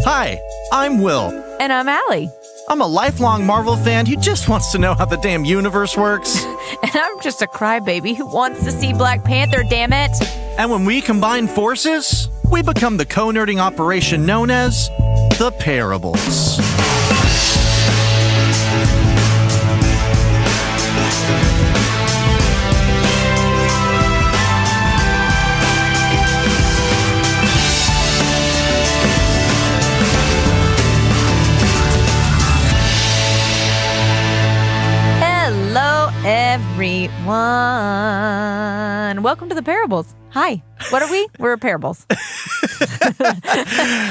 Hi, I'm Will. And I'm Allie. I'm a lifelong Marvel fan who just wants to know how the damn universe works. And I'm just a crybaby who wants to see Black Panther, damn it. And when we combine forces, we become the co-nerding operation known as the Pairables. Everyone, welcome to the Pairables. Hi, what are we? We're Pairables.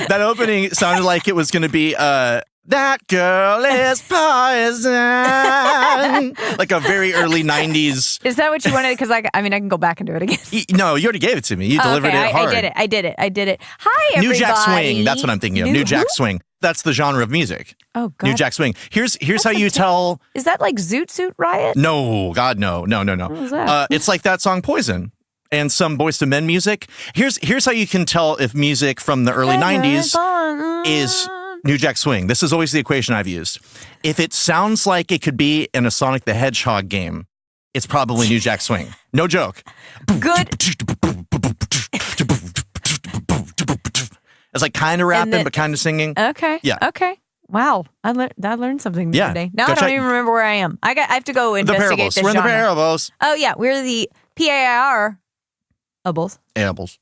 That opening sounded like it was going to be that girl is poison, like a very early 90s. Is that what you wanted? Because I can go back and do it again. No, you already gave it to me. You delivered it hard. I did it. Hi, everybody. New Jack Swing. That's what I'm thinking of. New Jack Swing. That's the genre of music. Oh, God. New Jack Swing. Here's how you tell. Is that like Zoot Suit Riot? No, God, no. What was that? It's like that song Poison and some Boyz II Men music. Here's how you can tell if music from the early 90s is New Jack Swing. This is always the equation I've used. If it sounds like it could be in a Sonic the Hedgehog game, it's probably New Jack Swing. No joke. Good. It's like kind of rapping, but kind of singing. Okay. Yeah. Okay. Wow. I learned something the other day. Now I don't even remember where I am. I have to go investigate this We're in the genre. Pairables. Oh, yeah. We're the Pairables. Pairables.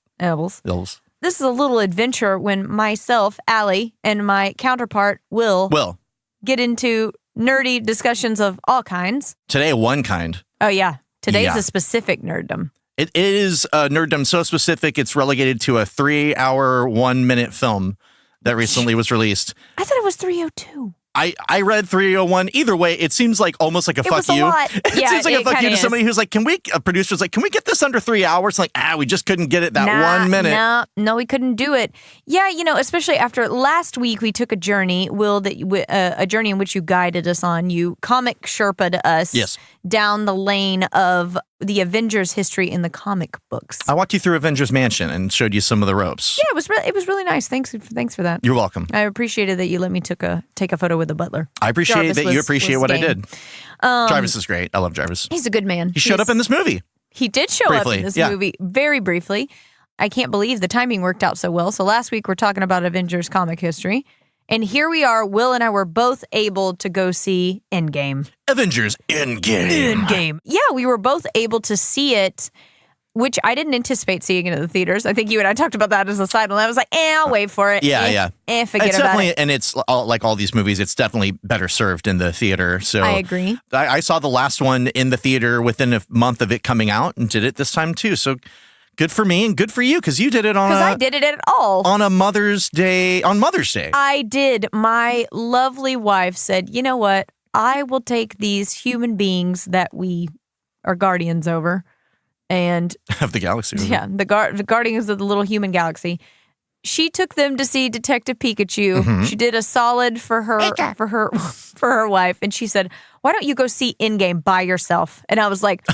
This is a little adventure when myself, Allie, and my counterpart, Will, get into nerdy discussions of all kinds. Today, one kind. Oh, yeah. Today's a specific nerddom. It is nerddom so specific it's relegated to a 3-hour, 1-minute film that recently was released. I thought it was 3:02. I read 3:01. Either way, it seems like almost like a fuck you. It seems like a fuck you to somebody who's like, a producer's like, can we get this under 3 hours? Like, we just couldn't get it 1 minute. No, we couldn't do it. Yeah, especially after last week we took a journey, Will, a journey in which you guided us on. You comic Sherpa'd us down the lane of the Avengers history in the comic books. I walked you through Avengers Mansion and showed you some of the ropes. Yeah, it was really nice. Thanks for that. You're welcome. I appreciated that you let me take a photo with the butler. I appreciate that you appreciate what game. I did. Jarvis is great. I love Jarvis. He's a good man. He showed up in this movie. He did show up in this movie very briefly. I can't believe the timing worked out so well. So last week we're talking about Avengers comic history. And here we are, Will and I were both able to go see Endgame. Avengers Endgame. Yeah, we were both able to see it, which I didn't anticipate seeing it in the theaters. I think you and I talked about that as a side, and I was like, I'll wait for it. Yeah. Forget about it. And it's like all these movies, it's definitely better served in the theater. So I agree. I saw the last one in the theater within a month of it coming out and did it this time too. So good for me and good for you because you did it I did it at all. On Mother's Day. I did. My lovely wife said, you know what? I will take these human beings that we are guardians over. And of the galaxy. Yeah, the Guardians of the Little Human Galaxy. She took them to see Detective Pikachu. Mm-hmm. She did a solid for her wife, and she said, "Why don't you go see Endgame by yourself?" And I was like,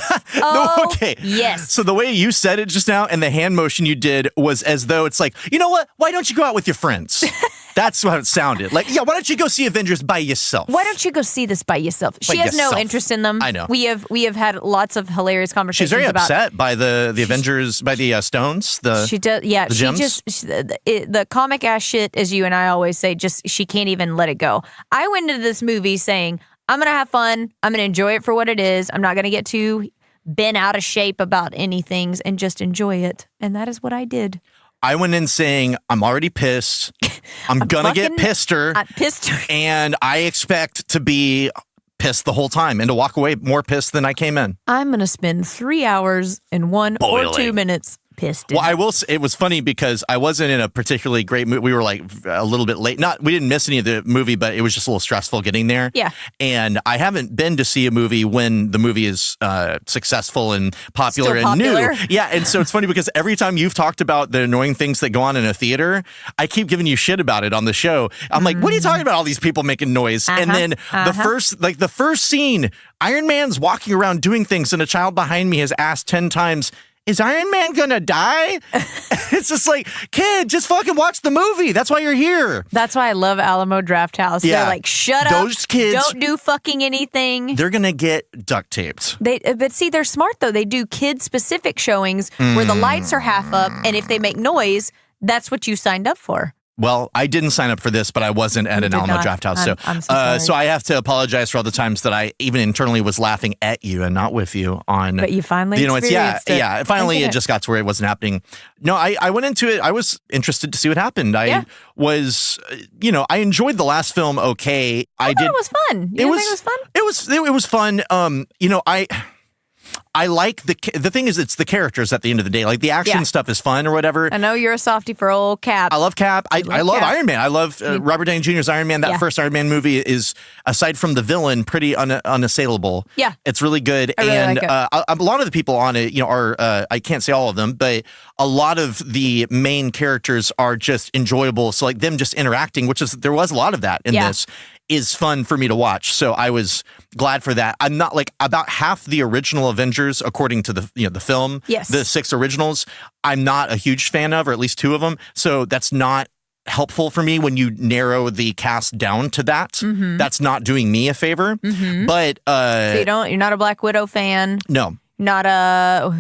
yes. So the way you said it just now and the hand motion you did was as though it's like, you know what? Why don't you go out with your friends? That's how it sounded. Like, why don't you go see Avengers by yourself? Why don't you go see this by yourself? She has no interest in them. I know. We have had lots of hilarious conversations. She's very upset by the Avengers, by the Stones. She does. Yeah, the gems. The comic ass shit, as you and I always say, she can't even let it go. I went into this movie saying, I'm going to have fun. I'm going to enjoy it for what it is. I'm not going to get too bent out of shape about any things and just enjoy it. And that is what I did. I went in saying, I'm already pissed. I'm going to get pisser. And I expect to be pissed the whole time and to walk away more pissed than I came in. I'm going to spend 3 hours and 1 or 2 minutes pissed. Well, I will say it was funny because I wasn't in a particularly great mood. We were like a little bit late. We didn't miss any of the movie, but it was just a little stressful getting there. Yeah. And I haven't been to see a movie when the movie is successful and popular and new. Yeah. And so it's funny because every time you've talked about the annoying things that go on in a theater, I keep giving you shit about it on the show. I'm like, what are you talking about? All these people making noise. And then the first scene, Iron Man's walking around doing things and a child behind me has asked 10 times, is Iron Man gonna die? It's just like, kid, just fucking watch the movie. That's why you're here. That's why I love Alamo Drafthouse. Yeah. They're like, shut up. Those kids, don't do fucking anything. They're gonna get duct taped. But see, they're smart though. They do kid-specific showings where the lights are half up, and if they make noise, that's what you signed up for. Well, I didn't sign up for this, but I wasn't at an Alamo Drafthouse. I'm so sorry. So I have to apologize for all the times that I even internally was laughing at you and not with you on. But you finally experienced it. Yeah. Finally, it just got to where it wasn't happening. No, I went into it. I was interested to see what happened. I was, I enjoyed the last film. Okay, I thought it was fun. You didn't think it was fun? It was fun. I like the thing is, it's the characters at the end of the day. Like the action stuff is fun or whatever. I know you're a softie for old Cap. I love Cap. I love Cap. Iron Man. I love Robert Downey Jr.'s Iron Man. That first Iron Man movie is, aside from the villain, pretty unassailable. Yeah. It's really good. I really like it. A lot of the people on it, are, I can't say all of them, but a lot of the main characters are just enjoyable. So like them just interacting, there was a lot of that in this, is fun for me to watch. So I was glad for that. I'm not like about half the original Avengers, according to the film, the 6 originals, I'm not a huge fan of, or at least 2 of them. So that's not helpful for me when you narrow the cast down to that. Mm-hmm. That's not doing me a favor. Mm-hmm. But so you're not a Black Widow fan? No. Not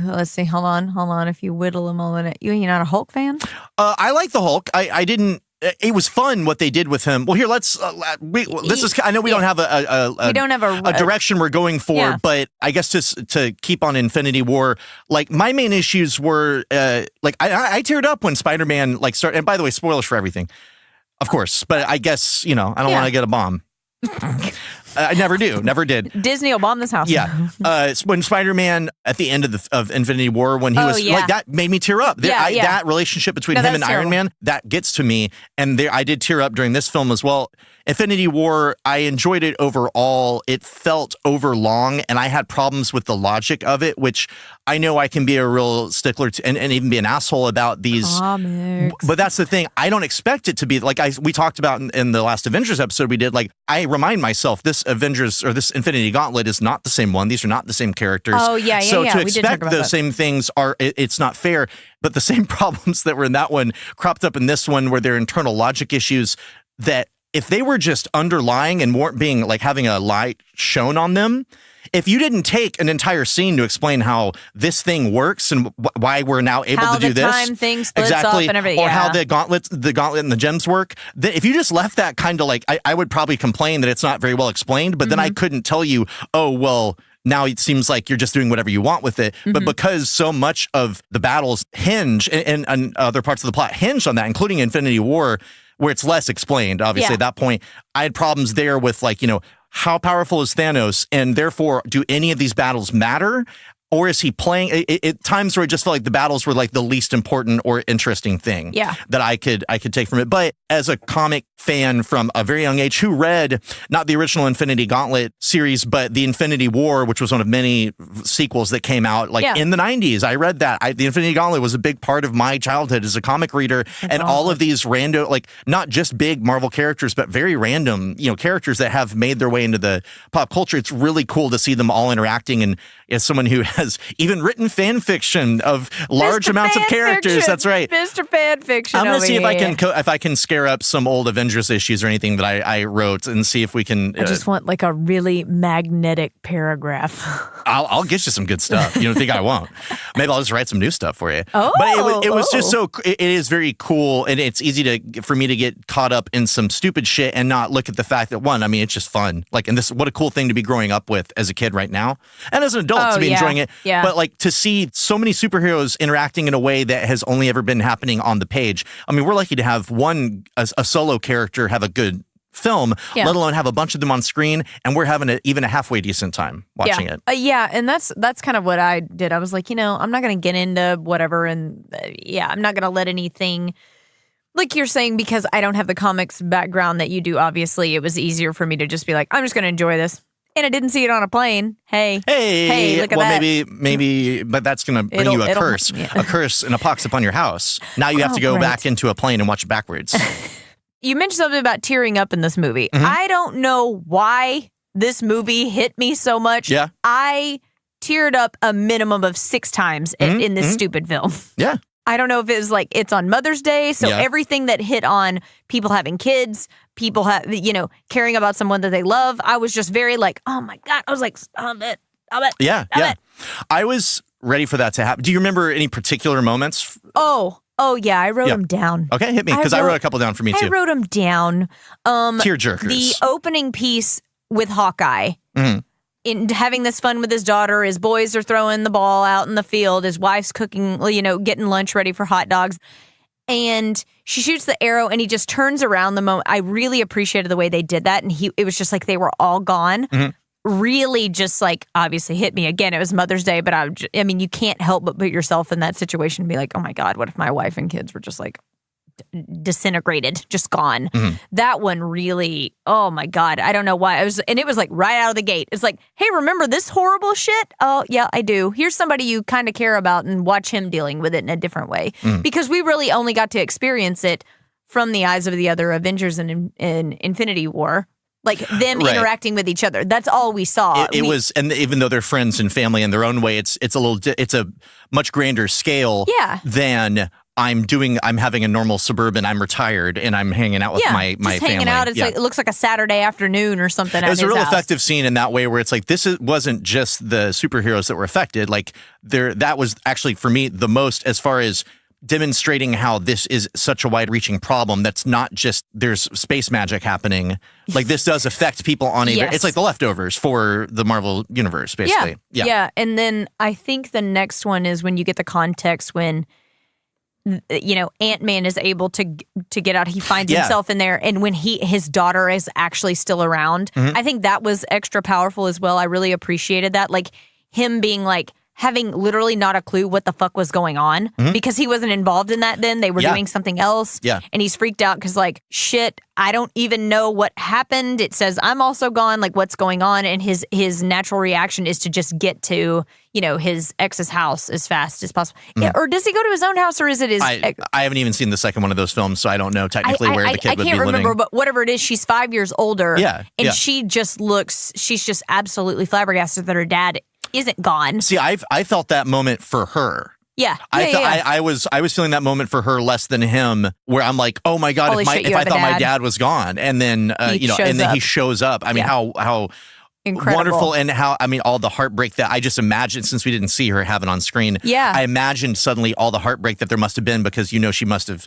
let's see, hold on. If you whittle them all in it, you're not a Hulk fan? I like the Hulk. I didn't. It was fun what they did with him. Well, here let's. I know we don't have a direction we're going for, but I guess just to keep on Infinity War, like my main issues were I teared up when Spider-Man started. And by the way, spoilers for everything, of course. But I guess I don't want to get a bomb. I never did. Disney will bomb this house. Yeah. When Spider-Man at the end of Infinity War, when he was like, that made me tear up. That relationship between him and Iron Man, that gets to me. And I did tear up during this film as well. Infinity War, I enjoyed it overall. It felt overlong, and I had problems with the logic of it, which I know I can be a real stickler and even be an asshole about these. Comics. But that's the thing. I don't expect it to be like we talked about in the last Avengers episode we did. Like, I remind myself this Avengers or this Infinity Gauntlet is not the same one. These are not the same characters. Oh, yeah. So to expect those same things it's not fair. But the same problems that were in that one cropped up in this one, where there are internal logic issues that, if they were just underlying and weren't being having a light shown on them, if you didn't take an entire scene to explain how this thing works and why we're now able to do this, how the time thing splits up and everything, or how the gauntlet and the gems work, then if you just left that kind of I would probably complain that it's not very well explained. But then I couldn't tell you, oh well, now it seems like you're just doing whatever you want with it. Mm-hmm. But because so much of the battles hinge and other parts of the plot hinge on that, including Infinity War, where it's less explained, obviously, at that point, I had problems there with, how powerful is Thanos? And therefore, do any of these battles matter? Or is he playing at times where it just felt like the battles were the least important or interesting thing that I could take from it. But as a comic fan from a very young age who read not the original Infinity Gauntlet series, but the Infinity War, which was one of many sequels that came out in the 90s, I read that. The Infinity Gauntlet was a big part of my childhood as a comic reader. And all of these random, not just big Marvel characters, but very random, characters that have made their way into the pop culture. It's really cool to see them all interacting. And as someone who has even written fan fiction of large amounts of characters. Fiction. That's right. Mr. Fan Fiction. I'm going to see if I can scare up some old Avengers issues or anything that I wrote and see if we can. I just want a really magnetic paragraph. I'll get you some good stuff. You don't think I won't? Maybe I'll just write some new stuff for you. Oh, but it was just so. It is very cool, and it's easy for me to get caught up in some stupid shit and not look at the fact that it's just fun. And this, what a cool thing to be growing up with as a kid right now, and as an adult to be enjoying it. Yeah. But to see so many superheroes interacting in a way that has only ever been happening on the page. We're lucky to have a solo character have a good film, let alone have a bunch of them on screen, and we're having even a halfway decent time watching it. And that's kind of what I did. I was like, I'm not going to get into whatever, and I'm not going to let anything. Like you're saying, because I don't have the comics background that you do, obviously, it was easier for me to just be like, I'm just going to enjoy this. And I didn't see it on a plane. Hey, look at that. Well, maybe, but that's going to bring you a curse. A curse and a pox upon your house. Now you have to go back into a plane and watch it backwards. You mentioned something about tearing up in this movie. Mm-hmm. I don't know why this movie hit me so much. Yeah. I teared up a minimum of 6 times in this stupid film. Yeah. I don't know if it was like it's on Mother's Day, so everything that hit on people having kids, people caring about someone that they love, I was just very like, oh my God. I was like, stop it. Yeah. I was ready for that to happen. Do you remember any particular moments? Oh yeah, I wrote them down. Okay, hit me, because I wrote a couple down for me too. I wrote them down. Tearjerkers. The opening piece with Hawkeye. Mm-hmm. In having this fun with his daughter, his boys are throwing the ball out in the field, his wife's cooking, getting lunch ready for hot dogs, and she shoots the arrow, and he just turns around the moment. I really appreciated the way they did that, and it was just like they were all gone. Mm-hmm. Really just like obviously hit me again. It was Mother's Day, but I mean, you can't help but put yourself in that situation and be like, oh my God, what if my wife and kids were just like disintegrated, just gone. Mm-hmm. That one really, oh my God, I don't know why. It was like right out of the gate. It's like, hey, remember this horrible shit? Oh yeah, I do. Here's somebody you kind of care about, and watch him dealing with it in a different way. Because we really only got to experience it from the eyes of the other Avengers in Infinity War. Like them interacting with each other. That's all we saw. It was, and even though they're friends and family in their own way, it's a much grander scale than I'm having a normal suburban, I'm retired, and I'm hanging out with my family. Hanging out. It's like, it looks like a Saturday afternoon or something. It was a real effective scene in that way, where it's like, wasn't just the superheroes that were affected. Like that was actually, for me, the most, as far as demonstrating how this is such a wide-reaching problem. That's not just there's space magic happening. Like, this does affect people on either. It's like the leftovers for the Marvel universe, basically. Yeah. And then I think the next one is when you get the context when, Ant-Man is able to get out. He finds himself in there, and when his daughter is actually still around, I think that was extra powerful as well. I really appreciated that. Like, him being like, having literally not a clue what the fuck was going on because he wasn't involved in that then. They were doing something else. Yeah. And he's freaked out because, like, shit, I don't even know what happened. It says I'm also gone. Like, what's going on? And his natural reaction is to just get to, his ex's house as fast as possible. Yeah, or does he go to his own house, or is it his... I haven't even seen the second one of those films, so I don't know technically where the kid would be living. I can't remember, but whatever it is, she's 5 years older. Yeah. And she just she's just absolutely flabbergasted that her dad isn't gone. See, I felt that moment for her. Yeah. I was feeling that moment for her less than him, where I'm like, oh my God, if I thought my dad was gone, and then he shows up. I mean, how incredible. Wonderful, and how, I mean, all the heartbreak that I just imagined, since we didn't see her have it on screen. Yeah. I imagined suddenly all the heartbreak that there must have been, because she must have.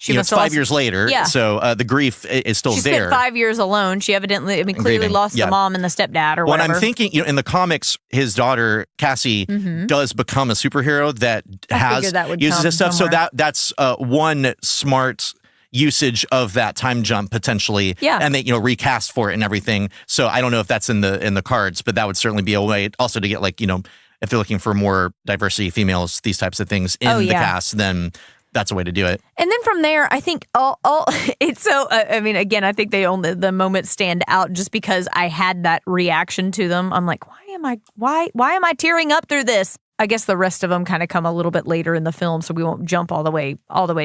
It's 5 years later, so the grief is still there. She spent 5 years alone. She evidently, clearly lost the mom and the stepdad or whatever. When I'm thinking, in the comics, his daughter, Cassie, does become a superhero that uses this stuff. Somewhere. So that's one smart usage of that time jump, potentially. Yeah. And they, recast for it and everything. So I don't know if that's in the cards, but that would certainly be a way also to get, like, if they're looking for more diversity, females, these types of things in the cast, then that's a way to do it. And then from there, I think all it's so. Again, I think the moments stand out just because I had that reaction to them. I'm like, why am I tearing up through this? I guess the rest of them kind of come a little bit later in the film, so we won't jump all the way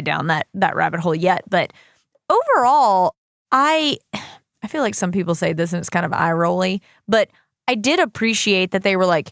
down that rabbit hole yet. But overall, I feel like some people say this and it's kind of eye-rolly, but I did appreciate that they were like,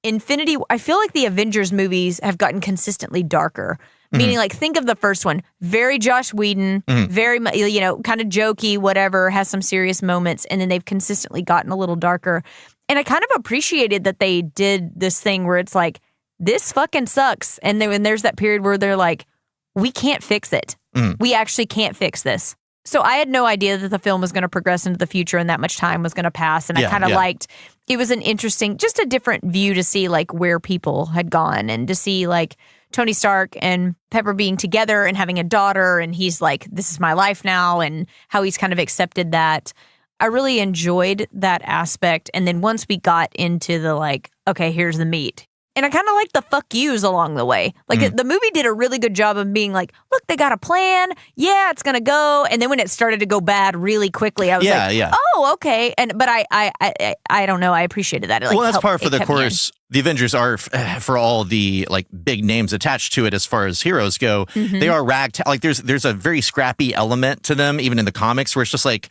Infinity. I feel like the Avengers movies have gotten consistently darker. Meaning, like, think of the first one. Very Joss Whedon, very, kind of jokey, whatever, has some serious moments. And then they've consistently gotten a little darker. And I kind of appreciated that they did this thing where it's like, this fucking sucks. And then there's that period where they're like, we can't fix it. We actually can't fix this. So I had no idea that the film was going to progress into the future and that much time was going to pass. And I kind of liked, it was an interesting, just a different view to see, like, where people had gone, and to see, like, Tony Stark and Pepper being together and having a daughter, and he's like, this is my life now, and how he's kind of accepted that. I really enjoyed that aspect. And then once we got into the, like, okay, here's the meat. And I kind of like the fuck yous along the way. Like, the movie did a really good job of being like, look, they got a plan. Yeah, it's going to go. And then when it started to go bad really quickly, I was like, oh, okay. But I don't know. I appreciated that. Well, that's par for the course. The Avengers are, for all the like big names attached to it as far as heroes go, they are ragtag. Like there's a very scrappy element to them, even in the comics, where it's just like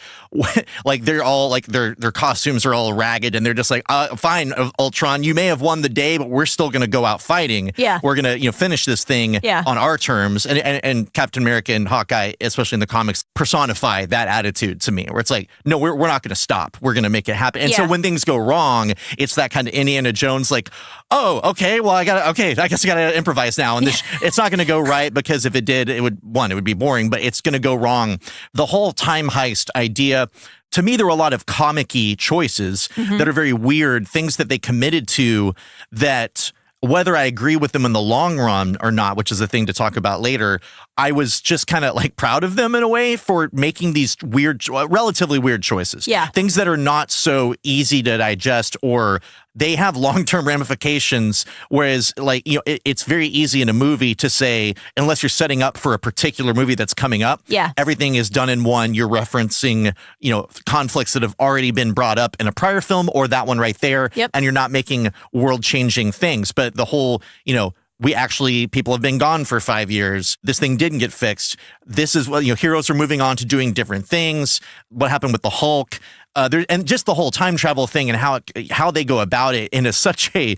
they're all like their costumes are all ragged, and they're just like, fine, Ultron, you may have won the day, but we're still going to go out fighting. Yeah, we're going to finish this thing on our terms. And Captain America and Hawkeye, especially in the comics, personify that attitude to me, where it's like, no, we're not going to stop. We're going to make it happen. And so when things go wrong, it's that kind of Indiana Jones like, oh, okay, well, I guess I gotta improvise now. And it's not gonna go right, because if it did, it would be boring, but it's gonna go wrong. The whole time heist idea, to me, there were a lot of comic-y choices that are very weird, things that they committed to that, whether I agree with them in the long run or not, which is a thing to talk about later, I was just kind of like proud of them in a way for making these relatively weird choices. Yeah. Things that are not so easy to digest, or they have long-term ramifications, whereas like, it's very easy in a movie to say, unless you're setting up for a particular movie that's coming up, everything is done in one. You're referencing, conflicts that have already been brought up in a prior film, or that one right there. Yep. And you're not making world-changing things. But the whole, people have been gone for 5 years. This thing didn't get fixed. This is what, heroes are moving on to doing different things. What happened with the Hulk? And just the whole time travel thing and how they go about it in such a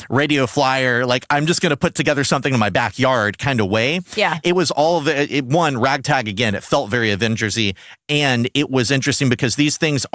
radio flyer, like I'm just going to put together something in my backyard kind of way. Yeah. It was all of it. One, ragtag again. It felt very Avengers-y. And it was interesting because these things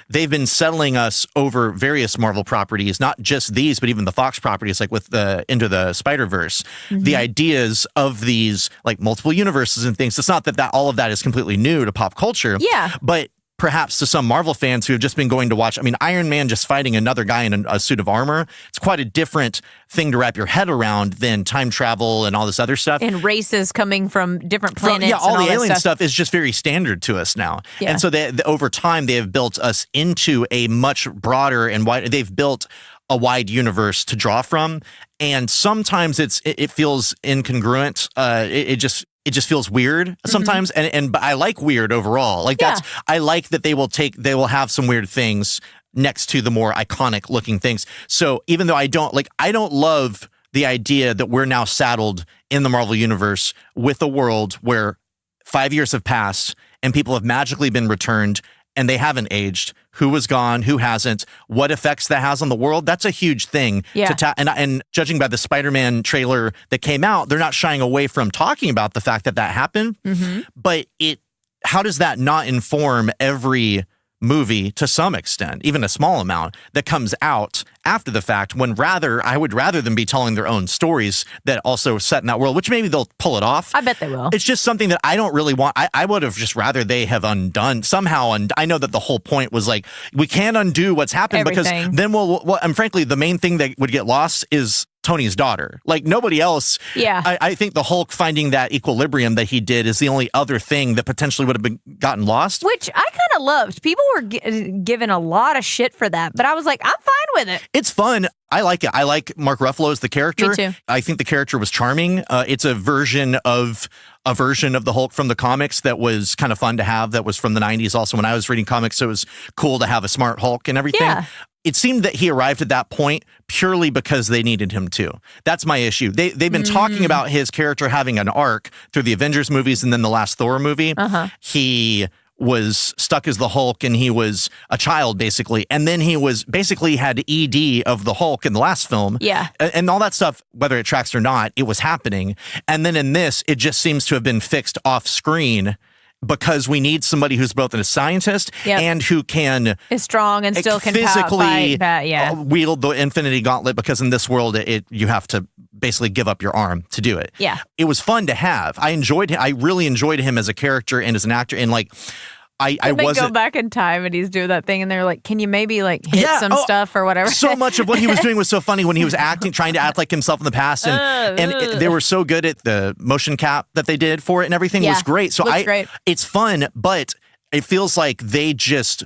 they've been settling us over various Marvel properties, not just these, but even the Fox properties, like with Into the Spider-Verse. The ideas of these like multiple universes and things. It's not that all of that is completely new to pop culture. Yeah. But perhaps to some Marvel fans who have just been going to watch, Iron Man just fighting another guy in a suit of armor, it's quite a different thing to wrap your head around than time travel and all this other stuff. And races coming from different planets. All the alien stuff is just very standard to us now. Yeah. And so over time, they have built us into a much broader and wider, they've built a wide universe to draw from. And sometimes it feels incongruent. It just feels weird sometimes, but I like weird overall. Like I like that they will have some weird things next to the more iconic looking things. So even though I don't love the idea that we're now saddled in the Marvel universe with a world where 5 years have passed and people have magically been returned and they haven't aged. Who was gone? Who hasn't? What effects that has on the world? That's a huge thing. Yeah. And judging by the Spider-Man trailer that came out, they're not shying away from talking about the fact that happened. But how does that not inform every movie to some extent, even a small amount, that comes out after the fact, when I would rather them be telling their own stories that also set in that world, which maybe they'll pull it off. I bet they will. It's just something that I don't really want. I would have just rather they have undone somehow. And I know that the whole point was like, we can't undo what's happened because then and frankly, the main thing that would get lost is Tony's daughter. Like nobody else. Yeah. I think the Hulk finding that equilibrium that he did is the only other thing that potentially would have gotten lost. Which I kind of loved. People were given a lot of shit for that, but I was like, I'm fine with it. It's fun. I like it. I like Mark Ruffalo as the character. Me too. I think the character was charming. It's a version of the Hulk from the comics that was kind of fun to have. That was from the 90s also when I was reading comics. So it was cool to have a smart Hulk and everything. Yeah. It seemed that he arrived at that point purely because they needed him to. That's my issue. They've been talking about his character having an arc through the Avengers movies and then the last Thor movie. He was stuck as the Hulk and he was a child basically. And then he was basically had ED of the Hulk in the last film. Yeah. And all that stuff, whether it tracks or not, it was happening. And then in this, it just seems to have been fixed off screen because we need somebody who's both a scientist and who is strong and still can physically fight, wield the Infinity Gauntlet, because in this world, you have to basically give up your arm to do it. Yeah. It was fun to have. I really enjoyed him as a character and as an actor. And like, I wasn't go back in time and he's doing that thing and they're like, can you maybe like hit some stuff or whatever? So much of what he was doing was so funny when he was trying to act like himself in the past. And they were so good at the motion cap that they did for it and everything was great. So great. It's fun, but it feels like they just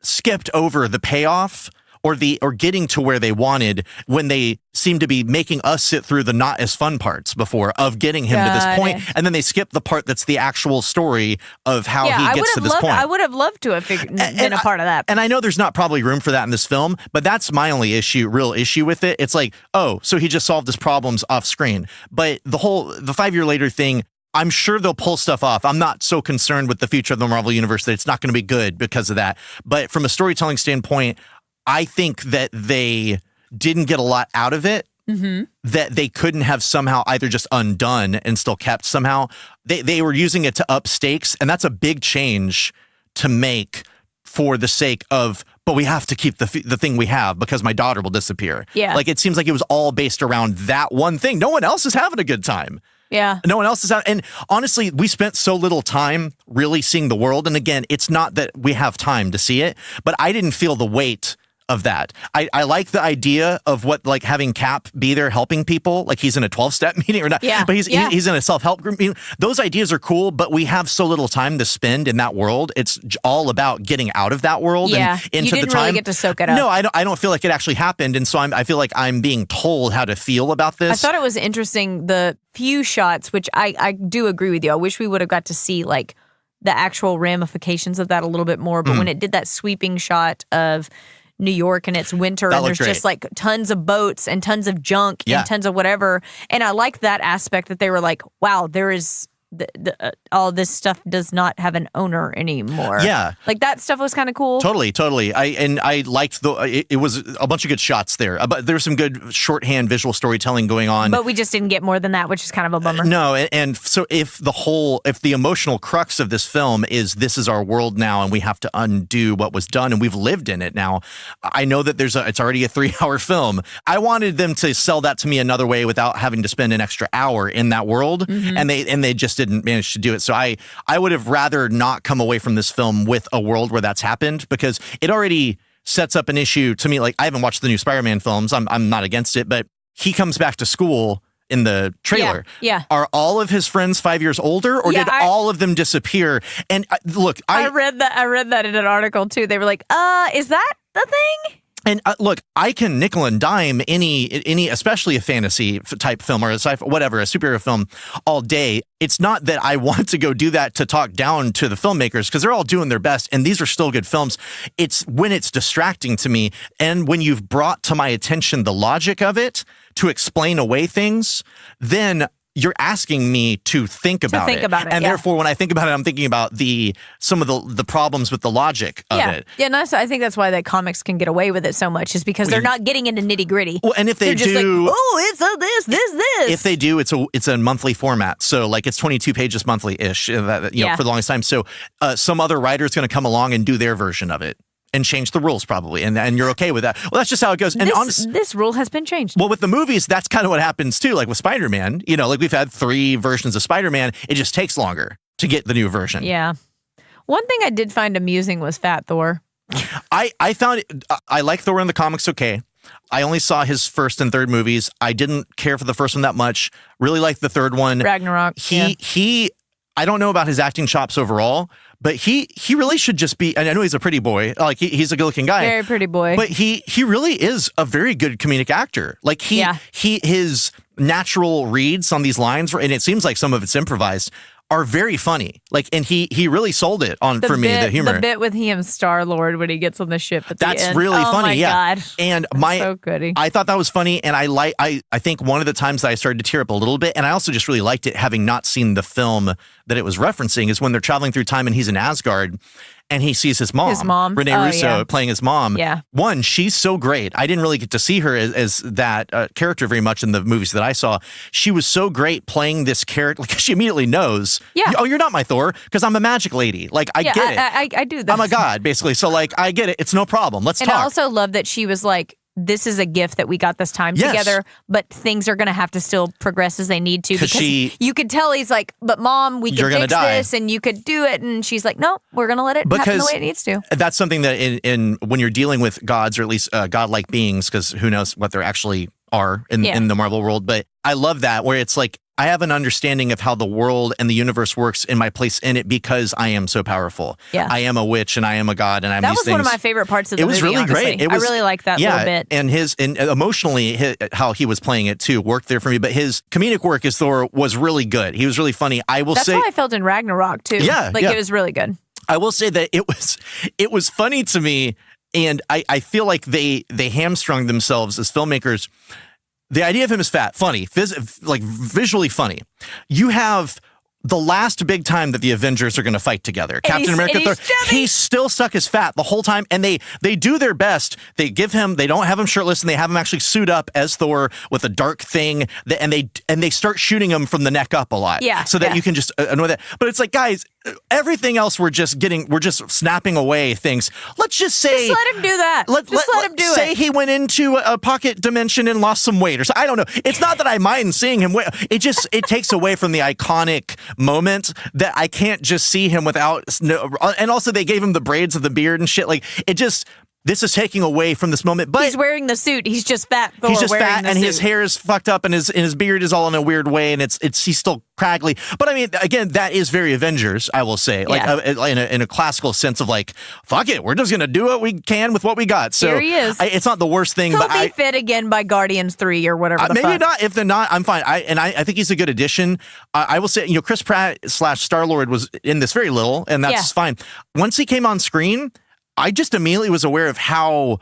skipped over the payoff or getting to where they wanted when they seem to be making us sit through the not as fun parts before of getting him to this point, and then they skip the part that's the actual story of how he gets to this point. I would have loved to have been a part of that. And I know there's not probably room for that in this film, but that's my only real issue with it. It's like, oh, so he just solved his problems off screen. But the 5 year later thing, I'm sure they'll pull stuff off. I'm not so concerned with the future of the Marvel Universe that it's not going to be good because of that. But from a storytelling standpoint, I think that they didn't get a lot out of it. Mm-hmm. That they couldn't have somehow either just undone and still kept somehow. They were using it to up stakes, and that's a big change to make for the sake of, but we have to keep the thing we have because my daughter will disappear. Yeah. Like, it seems like it was all based around that one thing. No one else is having a good time. Yeah. No one else is out. And honestly, we spent so little time really seeing the world. And again, it's not that we have time to see it, but I didn't feel the weight of that. I like the idea of what, like, having Cap be there helping people, like he's in a 12-step meeting or not, but he's in a self-help group meeting. Those ideas are cool, but we have so little time to spend in that world. It's all about getting out of that world and into you didn't the time. really get to soak it up. No, I don't feel like it actually happened, and so I feel like I'm being told how to feel about this. I thought it was interesting, the few shots, which I do agree with you. I wish we would have got to see like the actual ramifications of that a little bit more, but when it did that sweeping shot of New York and it's winter and there's just like tons of boats and tons of junk and tons of whatever. And I like that aspect that they were like, wow, there is all this stuff does not have an owner anymore. Yeah. Like that stuff was kind of cool. Totally. I liked it was a bunch of good shots there. But there was some good shorthand visual storytelling going on. But we just didn't get more than that, which is kind of a bummer. No, and so if the emotional crux of this film is this is our world now and we have to undo what was done and we've lived in it now, I know that it's already a 3-hour film. I wanted them to sell that to me another way without having to spend an extra hour in that world, and they just didn't manage to do it. So I would have rather not come away from this film with a world where that's happened, because it already sets up an issue to me. Like, I haven't watched the new Spider-Man films. I'm not against it, but he comes back to school in the trailer. Yeah. Are all of his friends 5 years older, or did all of them disappear? And look, I read that in an article too. They were like, is that the thing? And look, I can nickel and dime any, especially a fantasy type film or a sci-fi, whatever, a superhero film all day. It's not that I want to go do that to talk down to the filmmakers, because they're all doing their best and these are still good films. It's when it's distracting to me and when you've brought to my attention the logic of it to explain away things, then you're asking me to think about it. And therefore, when I think about it, I'm thinking about some of the problems with the logic of it. Yeah, and I think that's why the comics can get away with it so much, is because they're not getting into nitty gritty. Well, and if they just do, like, oh, it's a this. If they do, it's a monthly format. So like it's 22 pages monthly-ish, for the longest time. So some other writer's going to come along and do their version of it and change the rules probably, and you're okay with that. Well, that's just how it goes. And this rule has been changed. Well, with the movies, that's kind of what happens too. Like with Spider-Man, like we've had 3 versions of Spider-Man. It just takes longer to get the new version. Yeah. One thing I did find amusing was Fat Thor. I found it. I like Thor in the comics. Okay. I only saw his first and third movies. I didn't care for the first one that much. Really liked the third one. Ragnarok. I don't know about his acting chops overall, but he really should just be, and I know he's a pretty boy, like he's a good looking guy. Very pretty boy. But he really is a very good comedic actor. Like his natural reads on these lines, and it seems like some of it's improvised, are very funny. Like, and he really sold it for me, the humor. The bit with him and Star-Lord when he gets on the ship at the end. That's really funny, my God. And so goody. I thought that was funny, and I think one of the times that I started to tear up a little bit, and I also just really liked it, having not seen the film that it was referencing, is when they're traveling through time and he's in Asgard, and he sees his mom. Renee Russo playing his mom. Yeah. One, she's so great. I didn't really get to see her as that character very much in the movies that I saw. She was so great playing this character. Like, she immediately knows, oh, you're not my Thor, because I'm a magic lady. Like, I get it. I do that. I'm a god, basically. So, like, I get it. It's no problem. Let's talk. And I also love that she was like, this is a gift that we got this time together, but things are going to have to still progress as they need to, because you could tell he's like, but Mom, we can fix this and you could do it. And she's like, no, we're going to let it happen the way it needs to. That's something that in when you're dealing with gods, or at least godlike beings, because who knows what they actually are in the Marvel world. But I love that, where it's like, I have an understanding of how the world and the universe works in my place in it because I am so powerful. Yeah. I am a witch and I am a god and I'm these things. That was one of my favorite parts of the movie. It was really honestly. great. I really liked that little bit. And emotionally, how he was playing it too worked there for me. But his comedic work as Thor was really good. He was really funny. That's how I felt in Ragnarok too. Yeah. It was really good. I will say that it was funny to me, and I feel like they hamstrung themselves as filmmakers. The idea of him is fat, funny, visually funny. You have the last big time that the Avengers are going to fight together. Captain America, Thor, he's still stuck as fat the whole time, and they do their best. They don't have him shirtless, and they have him actually suit up as Thor with a dark thing, and they start shooting him from the neck up a lot, so that you can just annoy that. But it's like, guys, everything else we're just snapping away things. Let's just say, just let him do that. Let him do it. Say he went into a pocket dimension and lost some weight, or so. I don't know. It's not that I mind seeing him. It takes away from the iconic moment that I can't just see him without. And also, they gave him the braids of the beard and shit. Like it just. This is taking away from this moment, but he's wearing the suit. He's just fat. He's just fat, and his hair is fucked up, and his beard is all in a weird way, and he's still craggly. But I mean, again, that is very Avengers, I will say, in a classical sense of like, fuck it, we're just gonna do what we can with what we got. So here he is. It's not the worst thing. He'll be fit again by Guardians 3 or whatever. Maybe not. If they're not, I'm fine. I think he's a good addition. I will say, Chris Pratt / Star-Lord was in this very little, and that's fine. Once he came on screen, I just immediately was aware of how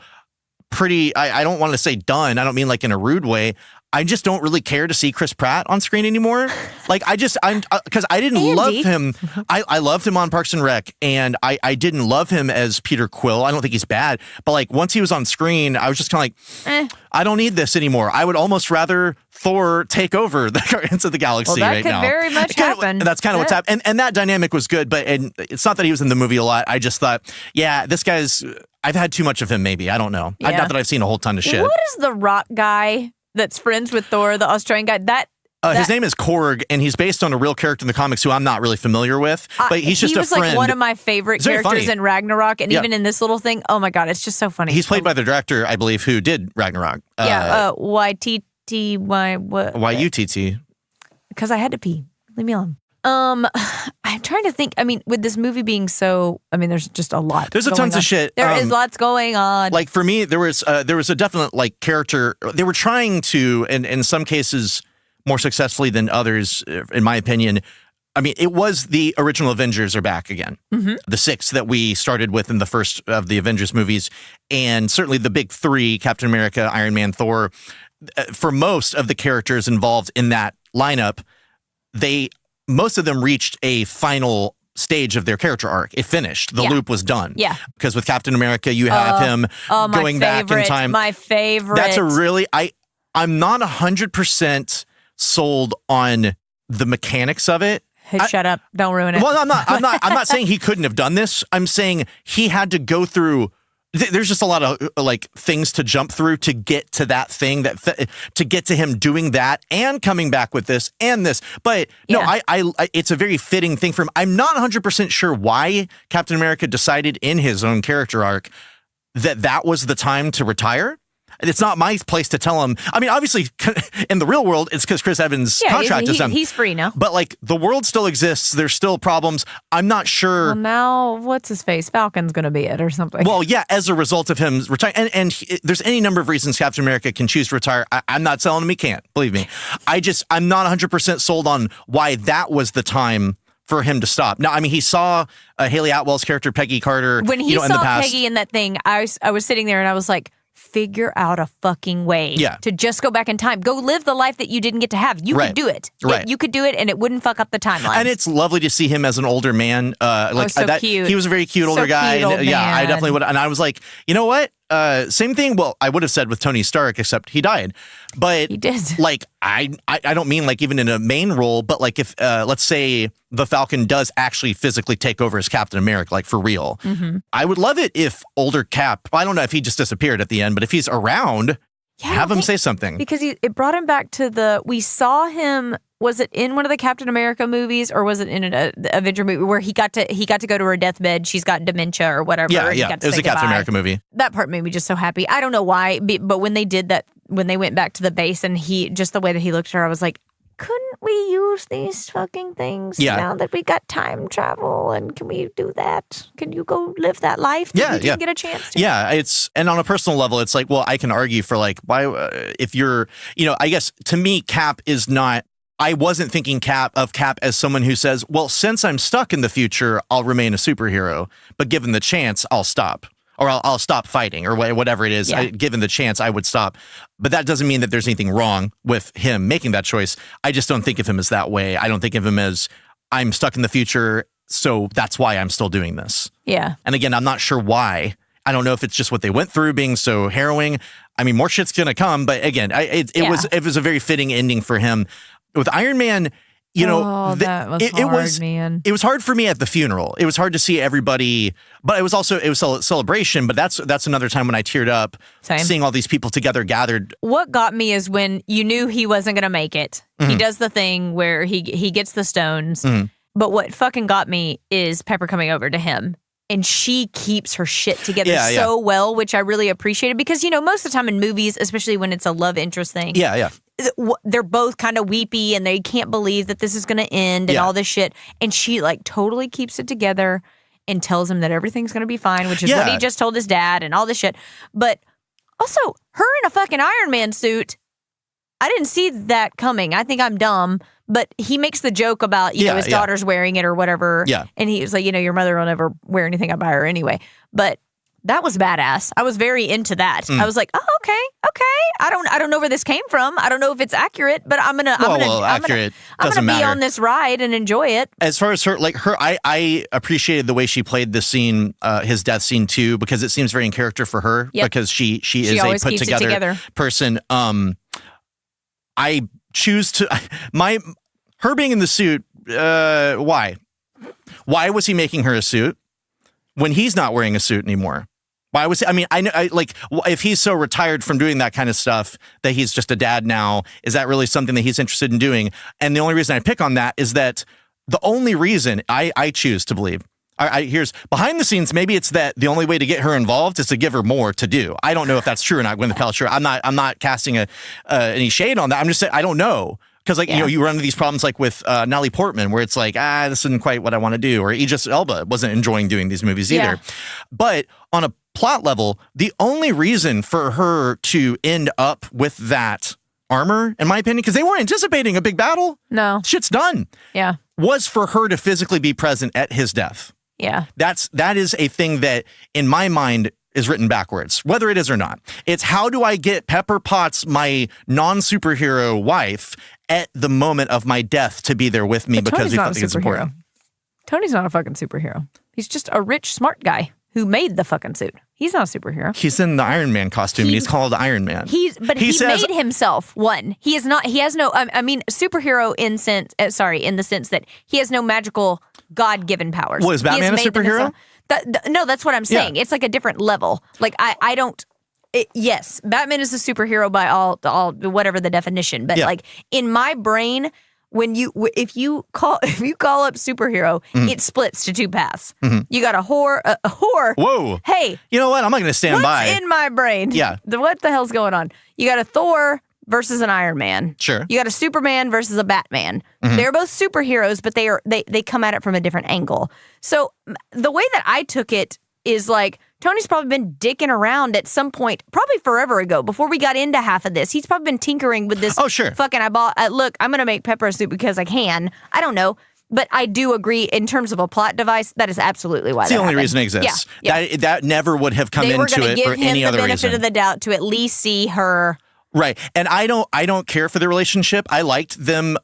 pretty, I don't want to say done. I don't mean like in a rude way. I just don't really care to see Chris Pratt on screen anymore. Like because I didn't love him. I loved him on Parks and Rec, and I didn't love him as Peter Quill. I don't think he's bad, but like once he was on screen, I was just kind of like, I don't need this anymore. I would almost rather Thor take over the Guardians of the Galaxy right now. That could very much happen. That's kind of what's happened. And that dynamic was good, but it's not that he was in the movie a lot. I just thought, this guy's, I've had too much of him maybe. I don't know. Yeah. Not that I've seen a whole ton of shit. What is the rock guy that's friends with Thor, the Australian guy? His name is Korg, and he's based on a real character in the comics who I'm not really familiar with, but he's just a friend. He was like one of my favorite characters in Ragnarok, and even in this little thing, oh my God, it's just so funny. He's played by the director, I believe, who did Ragnarok. Y-T-T-Y, what? Y-U-T-T. Because I had to pee. Leave me alone. I'm trying to think. I mean, with this movie being so, there's just a lot. There's tons of shit. There is lots going on. Like for me, there was a definite like character. They were trying to, and in some cases more successfully than others, in my opinion. I mean, it was the original Avengers are back again. Mm-hmm. The 6 that we started with in the first of the Avengers movies, and certainly the big 3: Captain America, Iron Man, Thor. For most of the characters involved in that lineup, most of them reached a final stage of their character arc. It finished. The loop was done. Yeah. Because with Captain America, you have him going back in time. My favorite. That's a really, I'm not 100% sold on the mechanics of it. Hey, shut up. Don't ruin it. Well, I'm not saying he couldn't have done this. I'm saying he had to go through. There's just a lot of like things to jump through to get to that thing to get to him doing that and coming back with this and this. But no, it's a very fitting thing for him. I'm not 100% sure why Captain America decided in his own character arc that was the time to retire. It's not my place to tell him. I mean, obviously, in the real world, it's because Chris Evans' contract is done. He's free now. But like, the world still exists. There's still problems. I'm not sure. Well, now, what's his face? Falcon's going to be it or something. Well, yeah, as a result of him retiring. And there's any number of reasons Captain America can choose to retire. I'm not telling him he can't. Believe me. I'm not 100% sold on why that was the time for him to stop. Now, I mean, he saw Haley Atwell's character, Peggy Carter, when he in saw the past. Peggy in that thing, I was sitting there and I was like, figure out a fucking way to just go back in time. Go live the life that you didn't get to have. You could do it. Right. You could do it, and it wouldn't fuck up the timeline. And it's lovely to see him as an older man. Cute. He was a very cute older guy. Cute old man. I definitely would. And I was like, you know what? Same thing. Well, I would have said with Tony Stark, except he died. But he did. Like, I don't mean like even in a main role, but like if let's say the Falcon does actually physically take over as Captain America, like for real, I would love it if older Cap. I don't know if he just disappeared at the end, but if he's around, have him say something. Because it brought him back to we saw him. Was it in one of the Captain America movies, or was it in an Avenger movie where he got to go to her deathbed? She's got dementia or whatever. Yeah. It was a Captain America movie. That part made me just so happy. I don't know why, but when they did that, when they went back to the base and just the way that he looked at her, I was like, couldn't we use these fucking things now that we got time travel? And can we do that? Can you go live that life that you didn't get a chance to? Yeah, and on a personal level, it's like, well, I can argue for like, why, if you're, I guess to me, Cap is not, I wasn't thinking Cap as someone who says, well, since I'm stuck in the future, I'll remain a superhero. But given the chance, I'll stop. Or I'll stop fighting or whatever it is. Yeah. Given the chance, I would stop. But that doesn't mean that there's anything wrong with him making that choice. I just don't think of him as that way. I don't think of him as I'm stuck in the future, so that's why I'm still doing this. Yeah. And again, I'm not sure why. I don't know if it's just what they went through being so harrowing. I mean, more shit's going to come. But again, it was a very fitting ending for him. With Iron Man, that was hard, man. It was hard for me at the funeral. It was hard to see everybody, but it was a celebration. But that's another time when I teared up, seeing all these people together gathered. What got me is when you knew he wasn't going to make it. Mm-hmm. He does the thing where he gets the stones. Mm-hmm. But what fucking got me is Pepper coming over to him. And she keeps her shit together well, which I really appreciated. Because, most of the time in movies, especially when it's a love interest thing. Yeah. They're both kind of weepy and they can't believe that this is going to end and all this shit. And she like totally keeps it together and tells him that everything's going to be fine, which is what he just told his dad and all this shit. But also, her in a fucking Iron Man suit, I didn't see that coming. I think I'm dumb. But he makes the joke about, his daughter's wearing it or whatever. Yeah. And he was like, your mother will never wear anything I buy her anyway. But that was badass. I was very into that. I was like, oh, okay. I don't know where this came from. I don't know if it's accurate, but I'm gonna be on this ride and enjoy it. As far as her, I appreciated the way she played this scene, his death scene too, because it seems very in character for her because she is a put together person. I choose to her being in the suit. Why was he making her a suit when he's not wearing a suit anymore? Why was if he's so retired from doing that kind of stuff that he's just a dad now, is that really something that he's interested in doing? And the only reason I pick on that is that the only reason I choose to believe, here's behind the scenes, maybe it's that the only way to get her involved is to give her more to do. I don't know if that's true or not, Gwyneth Paltrow. I'm not casting any shade on that. I'm just saying I don't know. Because, you run into these problems like with Natalie Portman, where it's like, this isn't quite what I want to do. Or Idris Elba wasn't enjoying doing these movies either. But on a plot level, the only reason for her to end up with that armor, in my opinion, because they weren't anticipating a big battle. No. Shit's done. Yeah. Was for her to physically be present at his death. Yeah. That is a thing that, in my mind, is written backwards, whether it is or not. It's how do I get Pepper Potts, my non-superhero wife, at the moment of my death to be there with me because we think it's important. Tony's not a fucking superhero. He's just a rich, smart guy who made the fucking suit. He's not a superhero. He's in the Iron Man costume and he's called Iron Man. He made himself one. He is not. He has no. Superhero in the sense that he has no magical God-given powers. Well, is Batman a superhero? No, that's what I'm saying. Yeah. It's like a different level. Like I don't. Yes, Batman is a superhero by all whatever the definition. But like in my brain, if you call up superhero, it splits to two paths. Mm-hmm. You got a whore. Whoa. Hey, you know what? I'm not going to stand by. In my brain. Yeah. What the hell's going on? You got a Thor versus an Iron Man. Sure. You got a Superman versus a Batman. Mm-hmm. They're both superheroes, but they come at it from a different angle. So the way that I took it is like Tony's probably been dicking around at some point, probably forever ago, before we got into half of this. He's probably been tinkering with this. Oh, sure. Fucking look, I'm going to make Pepper a suit because I can. I don't know. But I do agree in terms of a plot device, that is absolutely why it's the only reason it exists. Yeah. That never would have come into it for any other reason. They were going to give him the benefit of the doubt to at least see her. Right. And I don't care for the relationship. I liked them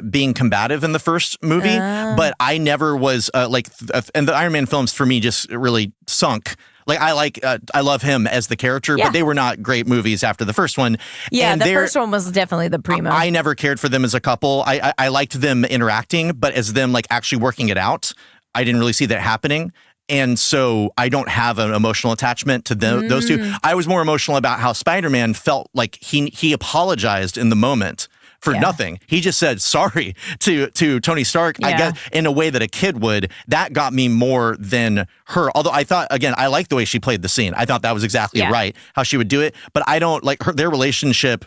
being combative in the first movie, but I never was and the Iron Man films for me just really sunk. Like I love him as the character, but they were not great movies after the first one. Yeah, and the first one was definitely the primo. I never cared for them as a couple. I liked them interacting, but as them like actually working it out, I didn't really see that happening. And so I don't have an emotional attachment to those two. I was more emotional about how Spider-Man felt like he apologized in the moment for nothing. He just said sorry to Tony Stark, I guess, in a way that a kid would. That got me more than her. Although I thought, again, I liked the way she played the scene. I thought that was exactly right, how she would do it. But I don't like their relationship.